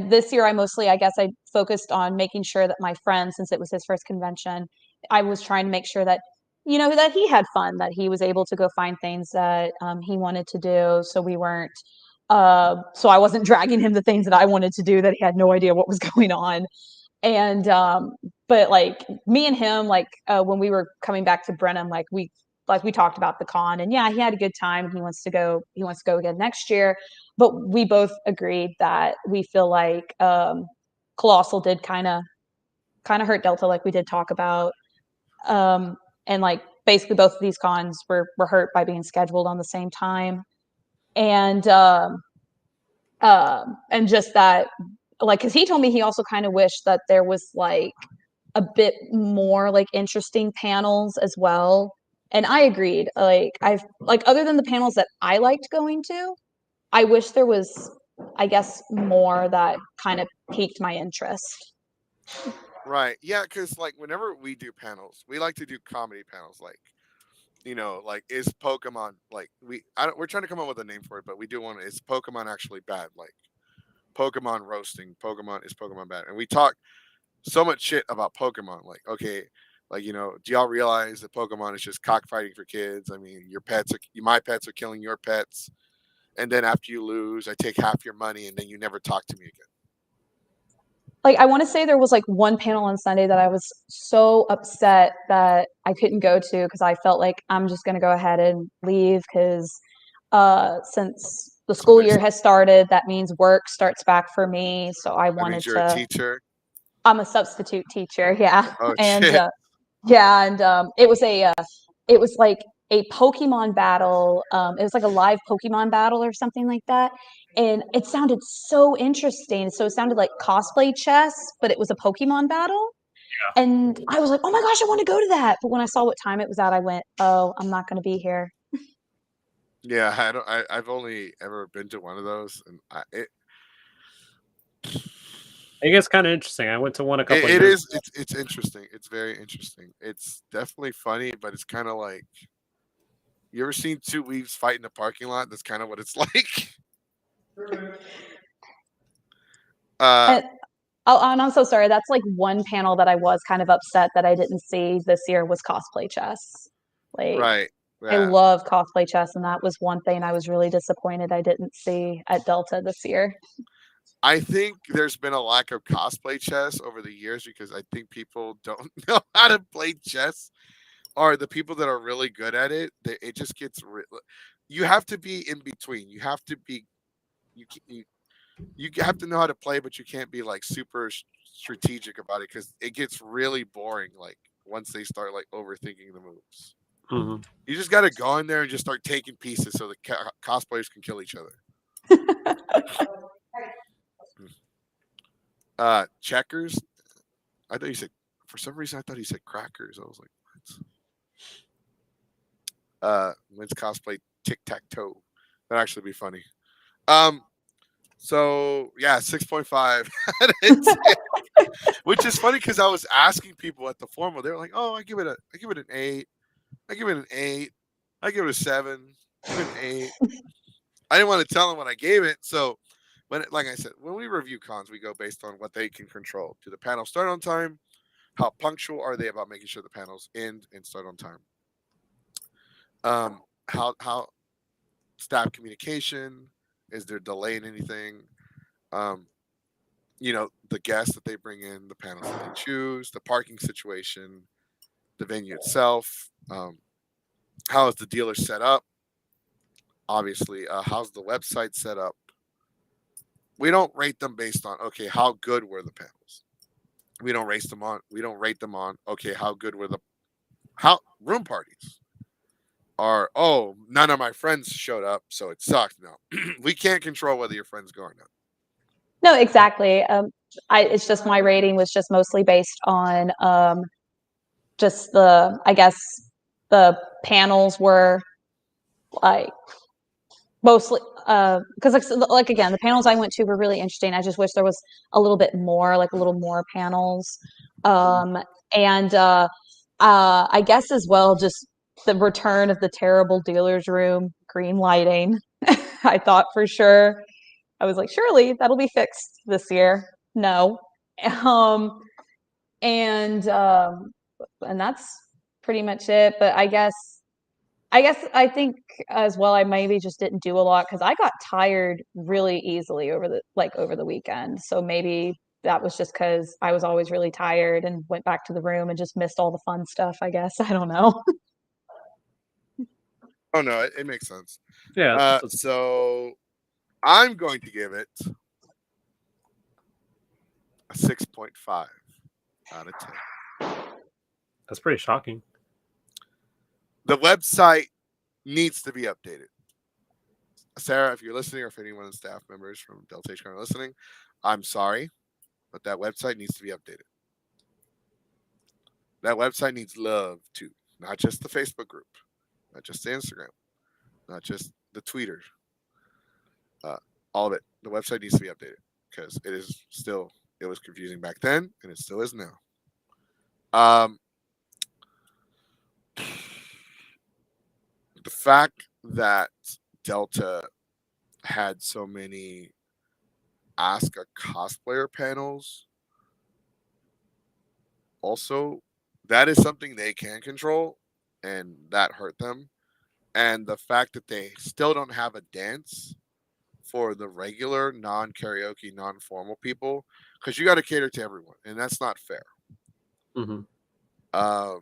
this year I guess I focused on making sure that my friend, since it was his first convention, I was trying to make sure that that he had fun, that he was able to go find things that he wanted to do, so we weren't so I wasn't dragging him to things that I wanted to do that he had no idea what was going on. And but like me and him, like when we were coming back to Brenham, like we talked about the con, and yeah, he had a good time. He wants to go again next year. But we both agreed that we feel like Colossal did kind of hurt Delta, like we did talk about. And like basically both of these cons were hurt by being scheduled on the same time. And just that, like, because he told me he also kind of wished that there was like a bit more like interesting panels as well. And I agreed. Like other than the panels that I liked going to, I wish there was, I guess, more that kind of piqued my interest. Right. Yeah, because like whenever we do panels, we like to do comedy panels. Like, like is Pokemon like we're trying to come up with a name for it, but we do want is Pokemon actually bad? Like Pokemon roasting. Pokemon is Pokemon bad? And we talk so much shit about Pokemon. Like, okay, like do y'all realize that Pokemon is just cockfighting for kids? I mean, my pets are killing your pets, and then after you lose, I take half your money, and then you never talk to me again. Like I want to say there was like one panel on Sunday that I was so upset that I couldn't go to because I felt like I'm just going to go ahead and leave because since the school year has started, that means work starts back for me. So I That wanted means you're to. a teacher. I'm a substitute teacher, yeah, Oh and shit. it was like a Pokemon battle. It was like a live Pokemon battle or something like that. And it sounded so interesting. So it sounded like cosplay chess, but it was a Pokemon battle. And I was like, oh my gosh, I want to go to that. But when I saw what time it was at, I went, oh, I'm not going to be here. Yeah, I've only ever been to one of those, and I think it's kind of interesting. I went to one a couple. It years is. It's interesting. It's very interesting. It's definitely funny, but it's kind of like you ever seen two weaves fight in a parking lot? That's kind of what it's like. And, and I'm so sorry. That's like one panel that I was kind of upset that I didn't see this year was cosplay chess. Like, right. I Yeah. love cosplay chess, and that was one thing I was really disappointed I didn't see at Delta this year. I think there's been a lack of cosplay chess over the years because I think people don't know how to play chess, or the people that are really good at it. It just gets. You have to be in between. You have to be. You have to know how to play, but you can't be like super strategic about it because it gets really boring. Like once they start like overthinking the moves, you just got to go in there and just start taking pieces so the cosplayers can kill each other. Checkers. I thought you said for some reason I thought he said crackers. I was like, what? Let's cosplay tic tac toe. That'd actually be funny. So yeah, 6.5, which is funny because I was asking people at the formal, they were like, "Oh, I give it an 8, I give it an 8, I give it a 7, I give it an 8." I didn't want to tell them what I gave it, so like I said, when we review cons, we go based on what they can control. Do the panels start on time? How punctual are they about making sure the panels end and start on time? How staff communication, is there delay in anything? Um, the guests that they bring in, the panels that they choose, the parking situation, the venue itself, how is the dealer set up? Obviously, how's the website set up? We don't rate them based on how good were the panels. We don't rate them on. How good were the room parties? Or none of my friends showed up, so it sucked. No, we can't control whether your friends go or not. No, exactly. It's just my rating was just mostly based on just I guess the panels were like mostly because like again, the panels I went to were really interesting. I just wish there was a little bit more, like a little more panels. And I guess as well, just the return of the terrible dealer's room, green lighting. I thought for sure. I was like, surely that'll be fixed this year. No. Um, and that's pretty much it. But I think as well I maybe just didn't do a lot because I got tired really easily over the weekend. So maybe that was just because I was always really tired and went back to the room and just missed all the fun stuff, I guess. I don't know. Oh no, it makes sense. Yeah. So I'm going to give it a 6.5 out of 10. That's pretty shocking. The website needs to be updated. Sarah, if you're listening, or if anyone of the staff members from Delta H CON are listening, I'm sorry, but that website needs to be updated. that website needs love too, not just the Facebook group, not just the Instagram, not just the Twitter. Uh, all of it. The website needs to be updated because it was confusing back then and it still is now. Um, the fact that Delta had so many Ask a Cosplayer panels, also, that is something they can control, and that hurt them. And the fact that they still don't have a dance for the regular non karaoke, non formal people, because you got to cater to everyone, and that's not fair. Mm-hmm. Um,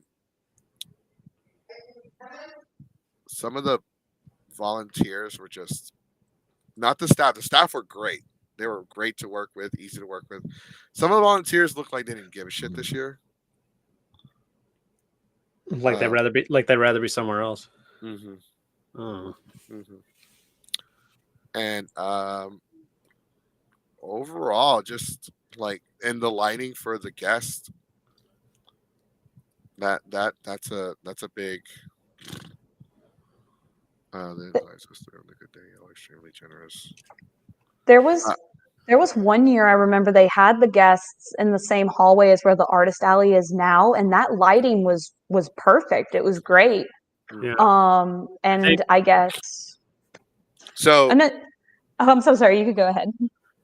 some of the volunteers were just not the staff. The staff were great. They were great to work with, easy to work with. Some of the volunteers looked like they didn't give a shit this year. Like they'd rather be somewhere else. Mm-hmm. Oh. Mm-hmm. And overall, just like in the lighting for the guest, that's a big. The advice was on the good day, y'all extremely generous. There was one year I remember they had the guests in the same hallway as where the artist alley is now, and that lighting was perfect. It was great. Yeah. And I guess So, I'm not, oh, I'm so sorry. You could go ahead.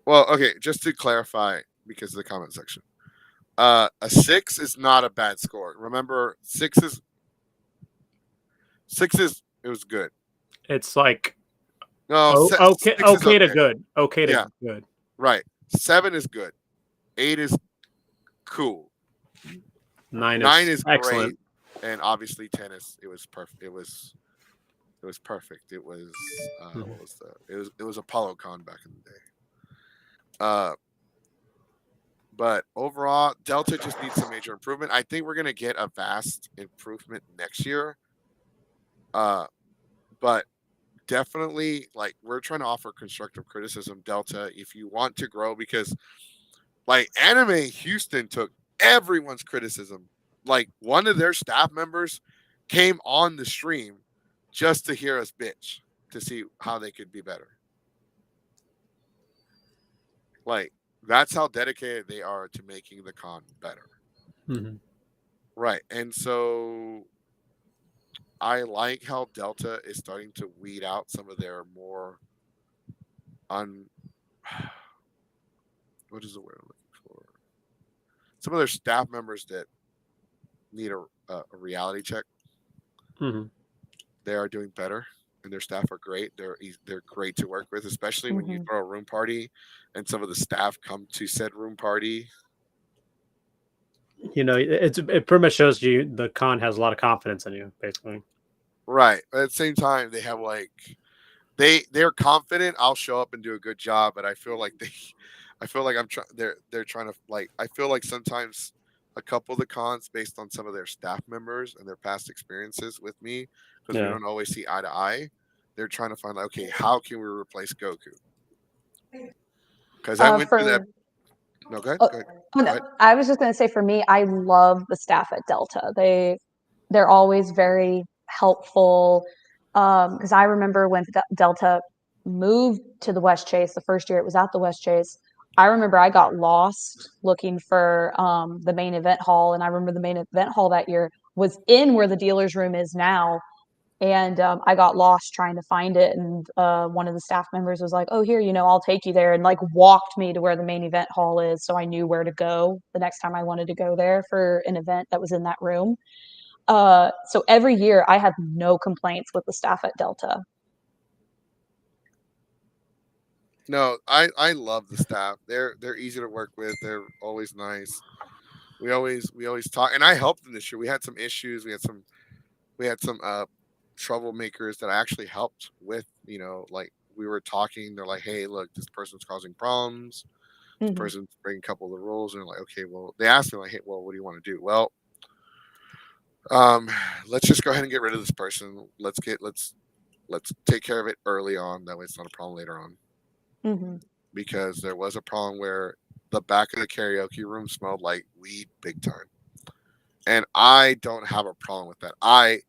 well, okay, just to clarify, because of the comment section, a 6 is not a bad score. Remember, 6 is it was good. It's like No, okay, 6 is okay to good, okay to Yeah. good. Right. 7 is good. 8 is cool. 9 is excellent. great, and obviously 10 is it was perfect. It was perfect. It was what was the? It was Apollo Con back in the day. But overall, Delta just needs some major improvement. I think we're gonna get a vast improvement next year. But definitely, like, we're trying to offer constructive criticism, Delta, if you want to grow, because like Anime Houston took everyone's criticism. Like, one of their staff members came on the stream just to hear us bitch to see how they could be better. Like, that's how dedicated they are to making the con better. Mm-hmm. Right. And so I like how Delta is starting to weed out some of their more un what is the word I'm looking for? Some of their staff members that need a reality check. Mm-hmm. They are doing better, and their staff are great. They're great to work with, especially when you Mhm. throw a room party, and some of the staff come to said room party. You know, it pretty much shows you the con has a lot of confidence in you, basically. Right. But at the same time, they have like they're confident I'll show up and do a good job, but I feel like I feel like I'm trying. They're trying to, like, I feel like sometimes a couple of the cons based on some of their staff members and their past experiences with me, because we Yeah. don't always see eye to eye. They're trying to find, like, okay, how can we replace Goku? Because I went through that. For No, go ahead. oh, Go ahead. oh, Go no, ahead. I was just going to say for me, I love the staff at Delta. They're always very helpful. Because I remember when Delta moved to the West Chase, the first year it was at the West Chase. I remember I got lost looking for the main event hall, and I remember the main event hall that year was in where the dealer's room is now. And I got lost trying to find it, and one of the staff members was like, "Oh, here, I'll take you there," and like walked me to where the main event hall is, so I knew where to go the next time I wanted to go there for an event that was in that room. So every year I have no complaints with the staff at Delta. No, I love the staff. They're easy to work with. They're always nice. We always talk, and I helped them this year. We had some issues. We had some troublemakers that I actually helped with. Like, we were talking. They're like, "Hey, look, this person's causing problems. This Mhm. person's breaking a couple of the rules." And they're like, "Okay, well," they asked me like, "Hey, well, what do you want to do?" Well, um, let's just go ahead and get rid of this person. Let's take care of it early on. That way, it's not a problem later on. Mhm. Because there was a problem where the back of the karaoke room smelled like weed big time. And I don't have a problem with that. I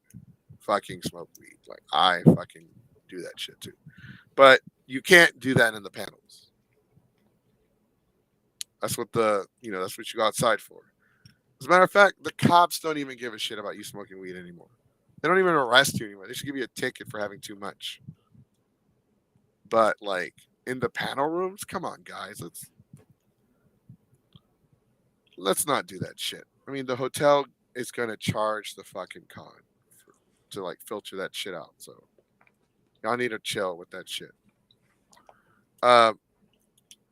fucking smoke weed. Like, I fucking do that shit too. But you can't do that in the panels. That's what that's what you go outside for. As a matter of fact, the cops don't even give a shit about you smoking weed anymore. They don't even arrest you anymore. They should give you a ticket for having too much. But like in the panel rooms, come on, guys, let's not do that shit. I mean, the hotel is gonna charge the fucking con to like filter that shit out. So y'all need to chill with that shit.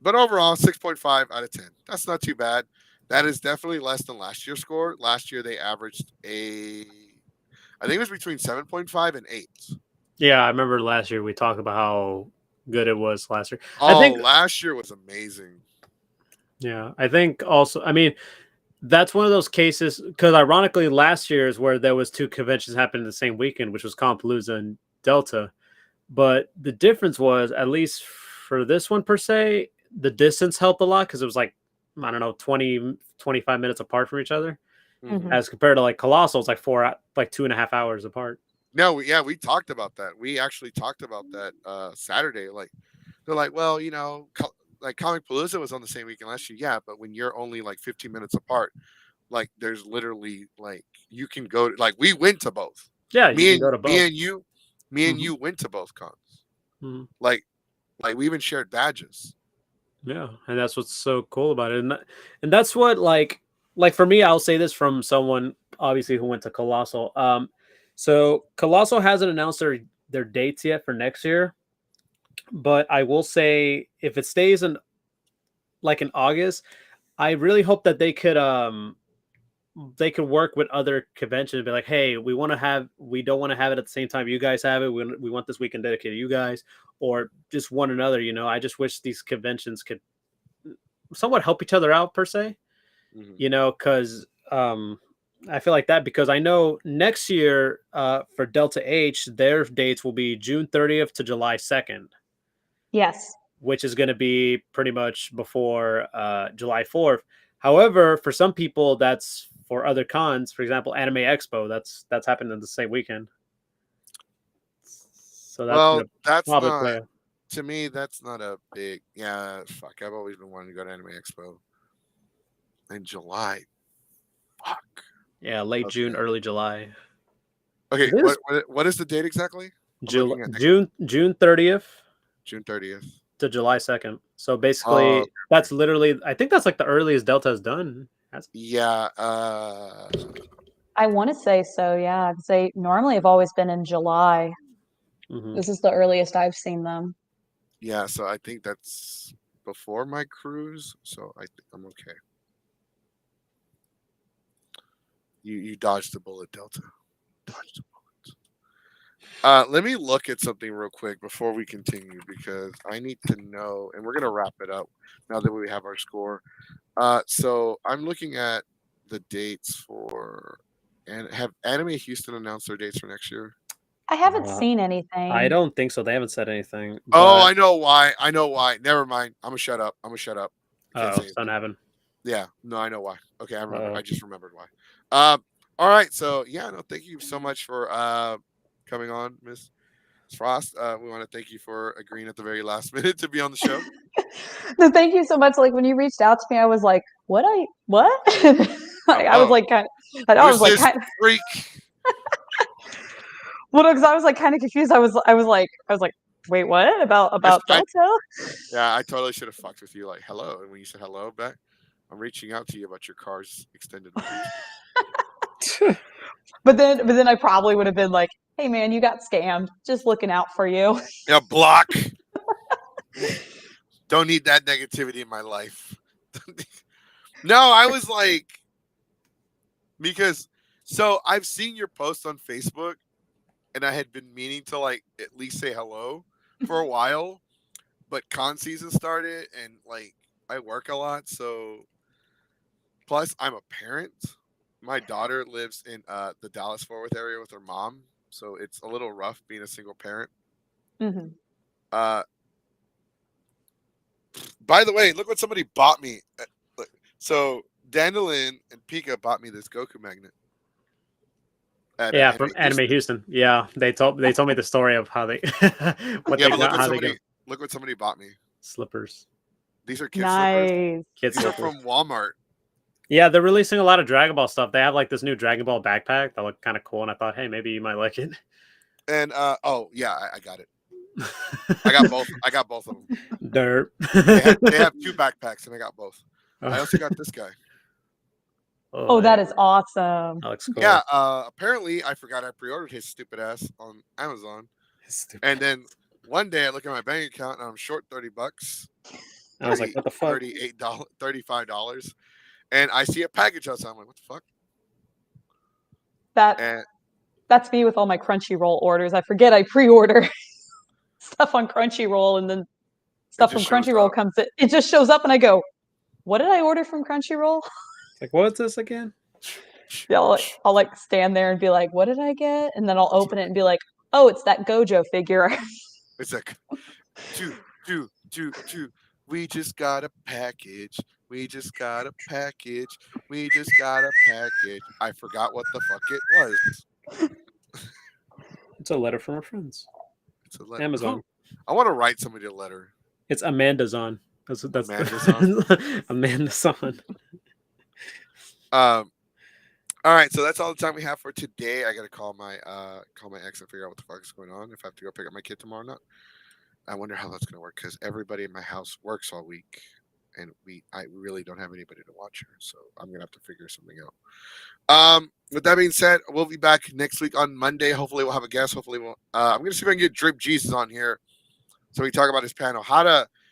But overall, 6.5 out of 10. That's not too bad. That is definitely less than last year's score. Last year they averaged I think it was between 7.5 and 8. Yeah, I remember last year we talked about how good it was last year. Oh, I think last year was amazing. Yeah, I think also. I mean, that's one of those cases because ironically, last year is where there was two conventions happening the same weekend, which was Compalooza and Delta. But the difference was, at least for this one per se, the distance helped a lot because it was like, I don't know, 20, 25 minutes apart from each other, Mhm. as compared to like Colossal, it's like 2.5 hours apart. No, we talked about that. We actually talked about that Saturday. Like they're like, well, like Comic Palooza was on the same weekend last year. Yeah, but when you're only like 15 minutes apart, like there's literally like you can go to, like we went to both. Yeah, you can go to both. Me and you Mhm. went to both cons. Mhm. Like we even shared badges. Yeah, and that's what's so cool about it, and that's what like for me, I'll say this from someone obviously who went to Colossal. So Colossal hasn't announced their dates yet for next year, but I will say if it stays in August, I really hope that they could work with other conventions and be like, hey, we don't want to have it at the same time you guys have it. We want this weekend dedicated to you guys, or just one another. I just wish these conventions could somewhat help each other out per se, Mhm. because I feel like that because I know next year for Delta H, their dates will be June 30th to July 2nd, Yes. which is going to be pretty much before July 4th. However, for some people, that's for other cons. For example, Anime Expo, that's happened in the same weekend. So that's Well, going to that's probably not play. to me. That's not a big Fuck, I've always been wanting to go to Anime Expo in July. Fuck. Yeah, late June, Okay. early July. Okay. This What is the date exactly? I'm looking at June 30th June 30th. to July 2nd. So Oh, basically, that's literally, I think that's like the earliest Delta has done. yeah. I want to say so, yeah, because they normally have always been in July. Mhm. This is the earliest I've seen them. Yeah. So I think that's before my cruise. So I'm okay. You dodged the bullet, Delta. Dodged the bullet. Let me look at something real quick before we continue because I need to know, and we're gonna wrap it up now that we have our score. So I'm looking at the dates and have Anime Houston announced their dates for next year? I haven't Uh, seen I anything. don't think so. They haven't said anything. Oh, But I know why. I know why. Never mind. I'm gonna shut up. I can't say it's not anything. happening. Yeah. No, I know why. Okay, I remember. I Uh, just remembered why. All right. So yeah, no, thank you so much for coming on, Miss Frost. We want to thank you for agreeing at the very last minute to be on the show. No, thank you so much. Like when you reached out to me, I was like, "What? Like, I was Hello. like kind of, I was Who's like this kind of, freak? well, because I was like kind of confused. I was like, wait, what about I Delta? Yeah, I totally should have fucked with you like hello. And when you said hello back, I'm reaching out to you about your car's extended warranty. But then I probably would have been like, "Hey, man, you got scammed. Just looking out for you." Yeah, block. Don't need that negativity in my life. No, I was like, because so I've seen your post on Facebook and I had been meaning to like at least say hello for a while, but con season started and like I work a lot, so plus I'm a parent. My daughter lives in the Dallas Fort Worth area with her mom, so it's a little rough being a single parent. Mhm. Uh, by the way, look what somebody bought me. So Dandelion and Pika bought me this Goku magnet. At, Yeah, Anime from Anime Houston. Yeah, they told me the story of how they what Yeah, they but got, how they got look what somebody bought me. slippers, These are kid slippers. Nice. kid These are slippers. from Walmart. Yeah, they're releasing a lot of Dragon Ball stuff. They have like this new Dragon Ball backpack that looked kind of cool, and I thought, hey, maybe you might like it. And oh yeah, I got it. I got both. I got both of them. Derp. They have 2 backpacks, and I got both. I also got this guy. Oh, that is awesome. That looks cool. Yeah. Apparently, I forgot I pre-ordered his stupid ass on Amazon, and then one day I look at my bank account and I'm short $30. I was like, what the fuck? $35, and I see a package outside. I'm like, what the fuck? And That's me with all my Crunchyroll orders. I forget I pre-order stuff on Crunchyroll, and then stuff from Crunchyroll comes in. It just shows up, and I go, "What did I order from Crunchyroll?" Like, what's this again? Yeah, I'll like stand there and be like, "What did I get?" And then I'll open it and be like, "Oh, it's that Gojo figure." It's like, two. We just got a package. We just got a package. We just got a package. I forgot what the fuck it was. It's a letter from our friends. It's a letter. Amazon. I want to write somebody a letter. It's Amanda's on. That's Amanda's on. Amanda's on. All right, so that's all the time we have for today. I gotta call my ex and figure out what the fuck is going on. If I have to go pick up my kid tomorrow or not. I wonder how that's gonna work because everybody in my house works all week, and I really don't have anybody to watch her, so I'm gonna have to figure something out. With that being said, we'll be back next week on Monday. Hopefully, we'll have a guest. Hopefully, I'm gonna see if I can get Drip Jesus on here so we talk about his panel.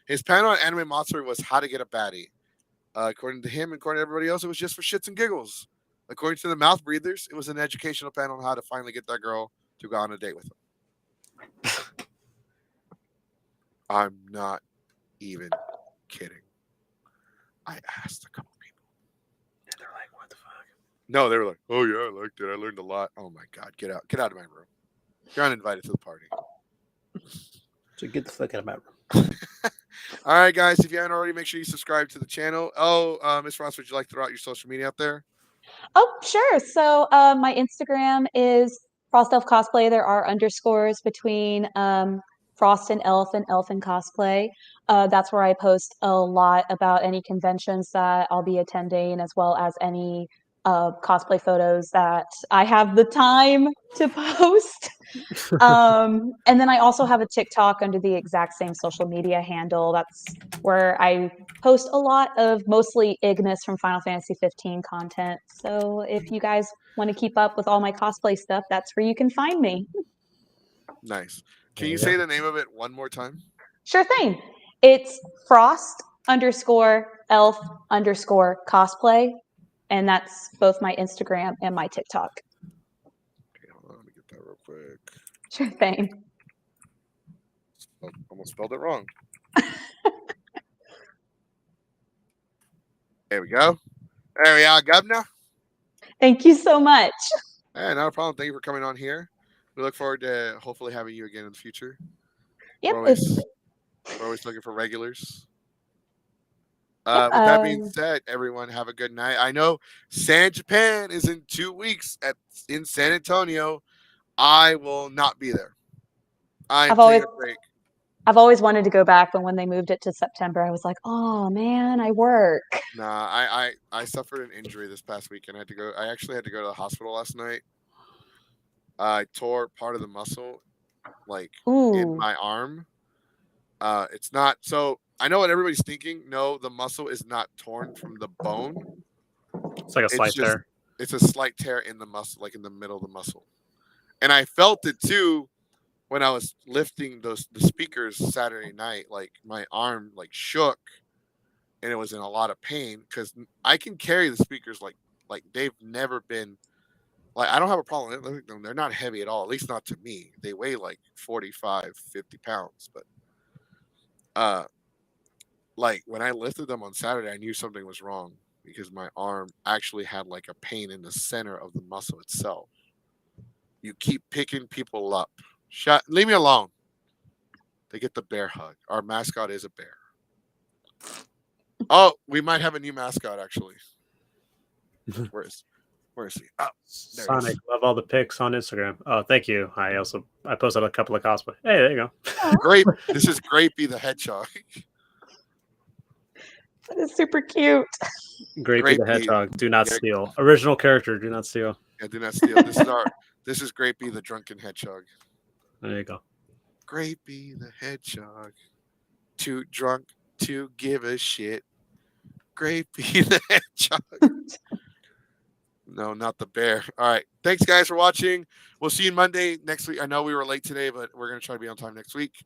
His panel on Anime Monster was how to get a baddie. According to him and according to everybody else, it was just for shits and giggles. According to the Mouth Breathers, it was an educational panel on how to finally get that girl to go on a date with him. I'm not even kidding. I asked a couple people. And they're like, what the fuck? No, they were like, oh yeah, I liked it. I learned a lot. Oh my God, get out of my room. You're uninvited to the party. So get the fuck out of my room. All right, guys. If you haven't already, make sure you subscribe to the channel. Oh, Miss Ross, would you like to throw out your social media out there? Oh, sure. So my Instagram is Frost Elf Cosplay. There are underscores between Frost and Elf and Cosplay. That's where I post a lot about any conventions that I'll be attending, as well as any cosplay photos that I have the time to post. And then I also have a TikTok under the exact same social media handle. That's where I post a lot of mostly Ignis from Final Fantasy 15 content. So if you guys want to keep up with all my cosplay stuff, that's where you can find me. Nice. Can you say the name of it one more time? Sure thing. It's Frost_Elf_cosplay. And that's both my Instagram and my TikTok. Okay, hold on. Let me get that real quick. Sure thing. Almost spelled it wrong. There we go. There we are, Governor. Thank you so much. Hey, not a problem. Thank you for coming on here. We look forward to hopefully having you again in the future. Yep. We're always looking for regulars. With that being said, everyone have a good night. I know San Japan is in 2 weeks in San Antonio. I will not be there. I'm taking a break. I've always wanted to go back, but when they moved it to September, I was like, oh man, I work. Nah, I suffered an injury this past weekend. I actually had to go to the hospital last night. I tore part of the muscle, like in my arm. It's not so. I know what everybody's thinking. No, the muscle is not torn from the bone. It's like a slight tear. It's a slight tear in the muscle, like in the middle of the muscle. And I felt it too when I was lifting the speakers Saturday night. Like my arm like shook, and it was in a lot of pain because I can carry the speakers like they've never been. Like I don't have a problem with them. They're not heavy at all. At least not to me. They weigh like 45, 50 pounds, but like when I lifted them on Saturday, I knew something was wrong because my arm actually had like a pain in the center of the muscle itself. You keep picking people up. Leave me alone. They get the bear hug. Our mascot is a bear. Oh, we might have a new mascot actually. Where's he? Oh, there he Sonic, is. love all the pics on Instagram. Oh, thank you. I posted a couple of cosplay. Hey, there you go. Grape. This is Grapey the Hedgehog. That is super cute. Grapey the Grapey. Hedgehog. Do not Yeah. steal. Original character. Do not steal. Yeah, do not steal. This is Grapey the Drunken Hedgehog. There you go. Grapey the Hedgehog. Too drunk to give a shit. Grapey the Hedgehog. No, not the bear. All right. Thanks, guys, for watching. We'll see you Monday next week. I know we were late today, but we're going to try to be on time next week.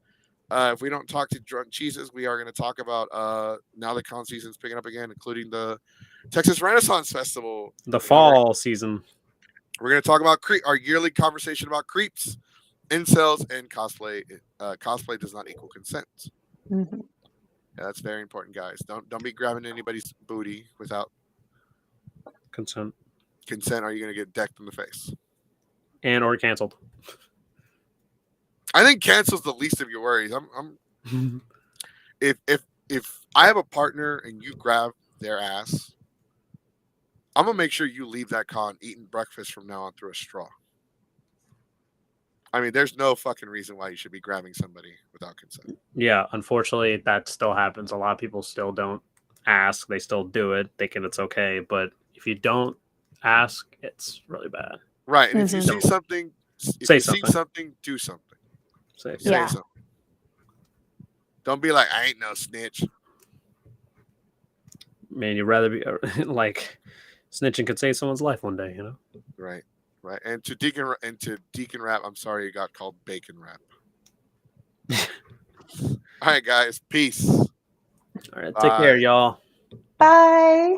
If we don't talk to Drunk Cheeses, we are going to talk about now the con season's picking up again, including the Texas Renaissance Festival. The fall season. We're going to talk about our yearly conversation about creeps, incels, and cosplay. Cosplay does not equal consent. Mm-hmm. Yeah, that's very important, guys. Don't be grabbing anybody's booty without Consent. Or you're going to get decked in the face. And or canceled. I think cancel's the least of your worries. If I have a partner and you grab their ass, I'm gonna make sure you leave that con eating breakfast from now on through a straw. I mean, there's no fucking reason why you should be grabbing somebody without consent. Yeah, unfortunately, that still happens. A lot of people still don't ask. They still do it, thinking it's okay. But if you don't ask, it's really bad. Right, and if you see something, Say see something, do something. Say something. Don't be like, I ain't no snitch. Man, you'd rather be like snitching could save someone's life one day, you know? Right. And to Deacon Rap, I'm sorry you got called Bacon Rap. All right, guys. Peace. All right, take care, y'all. Bye.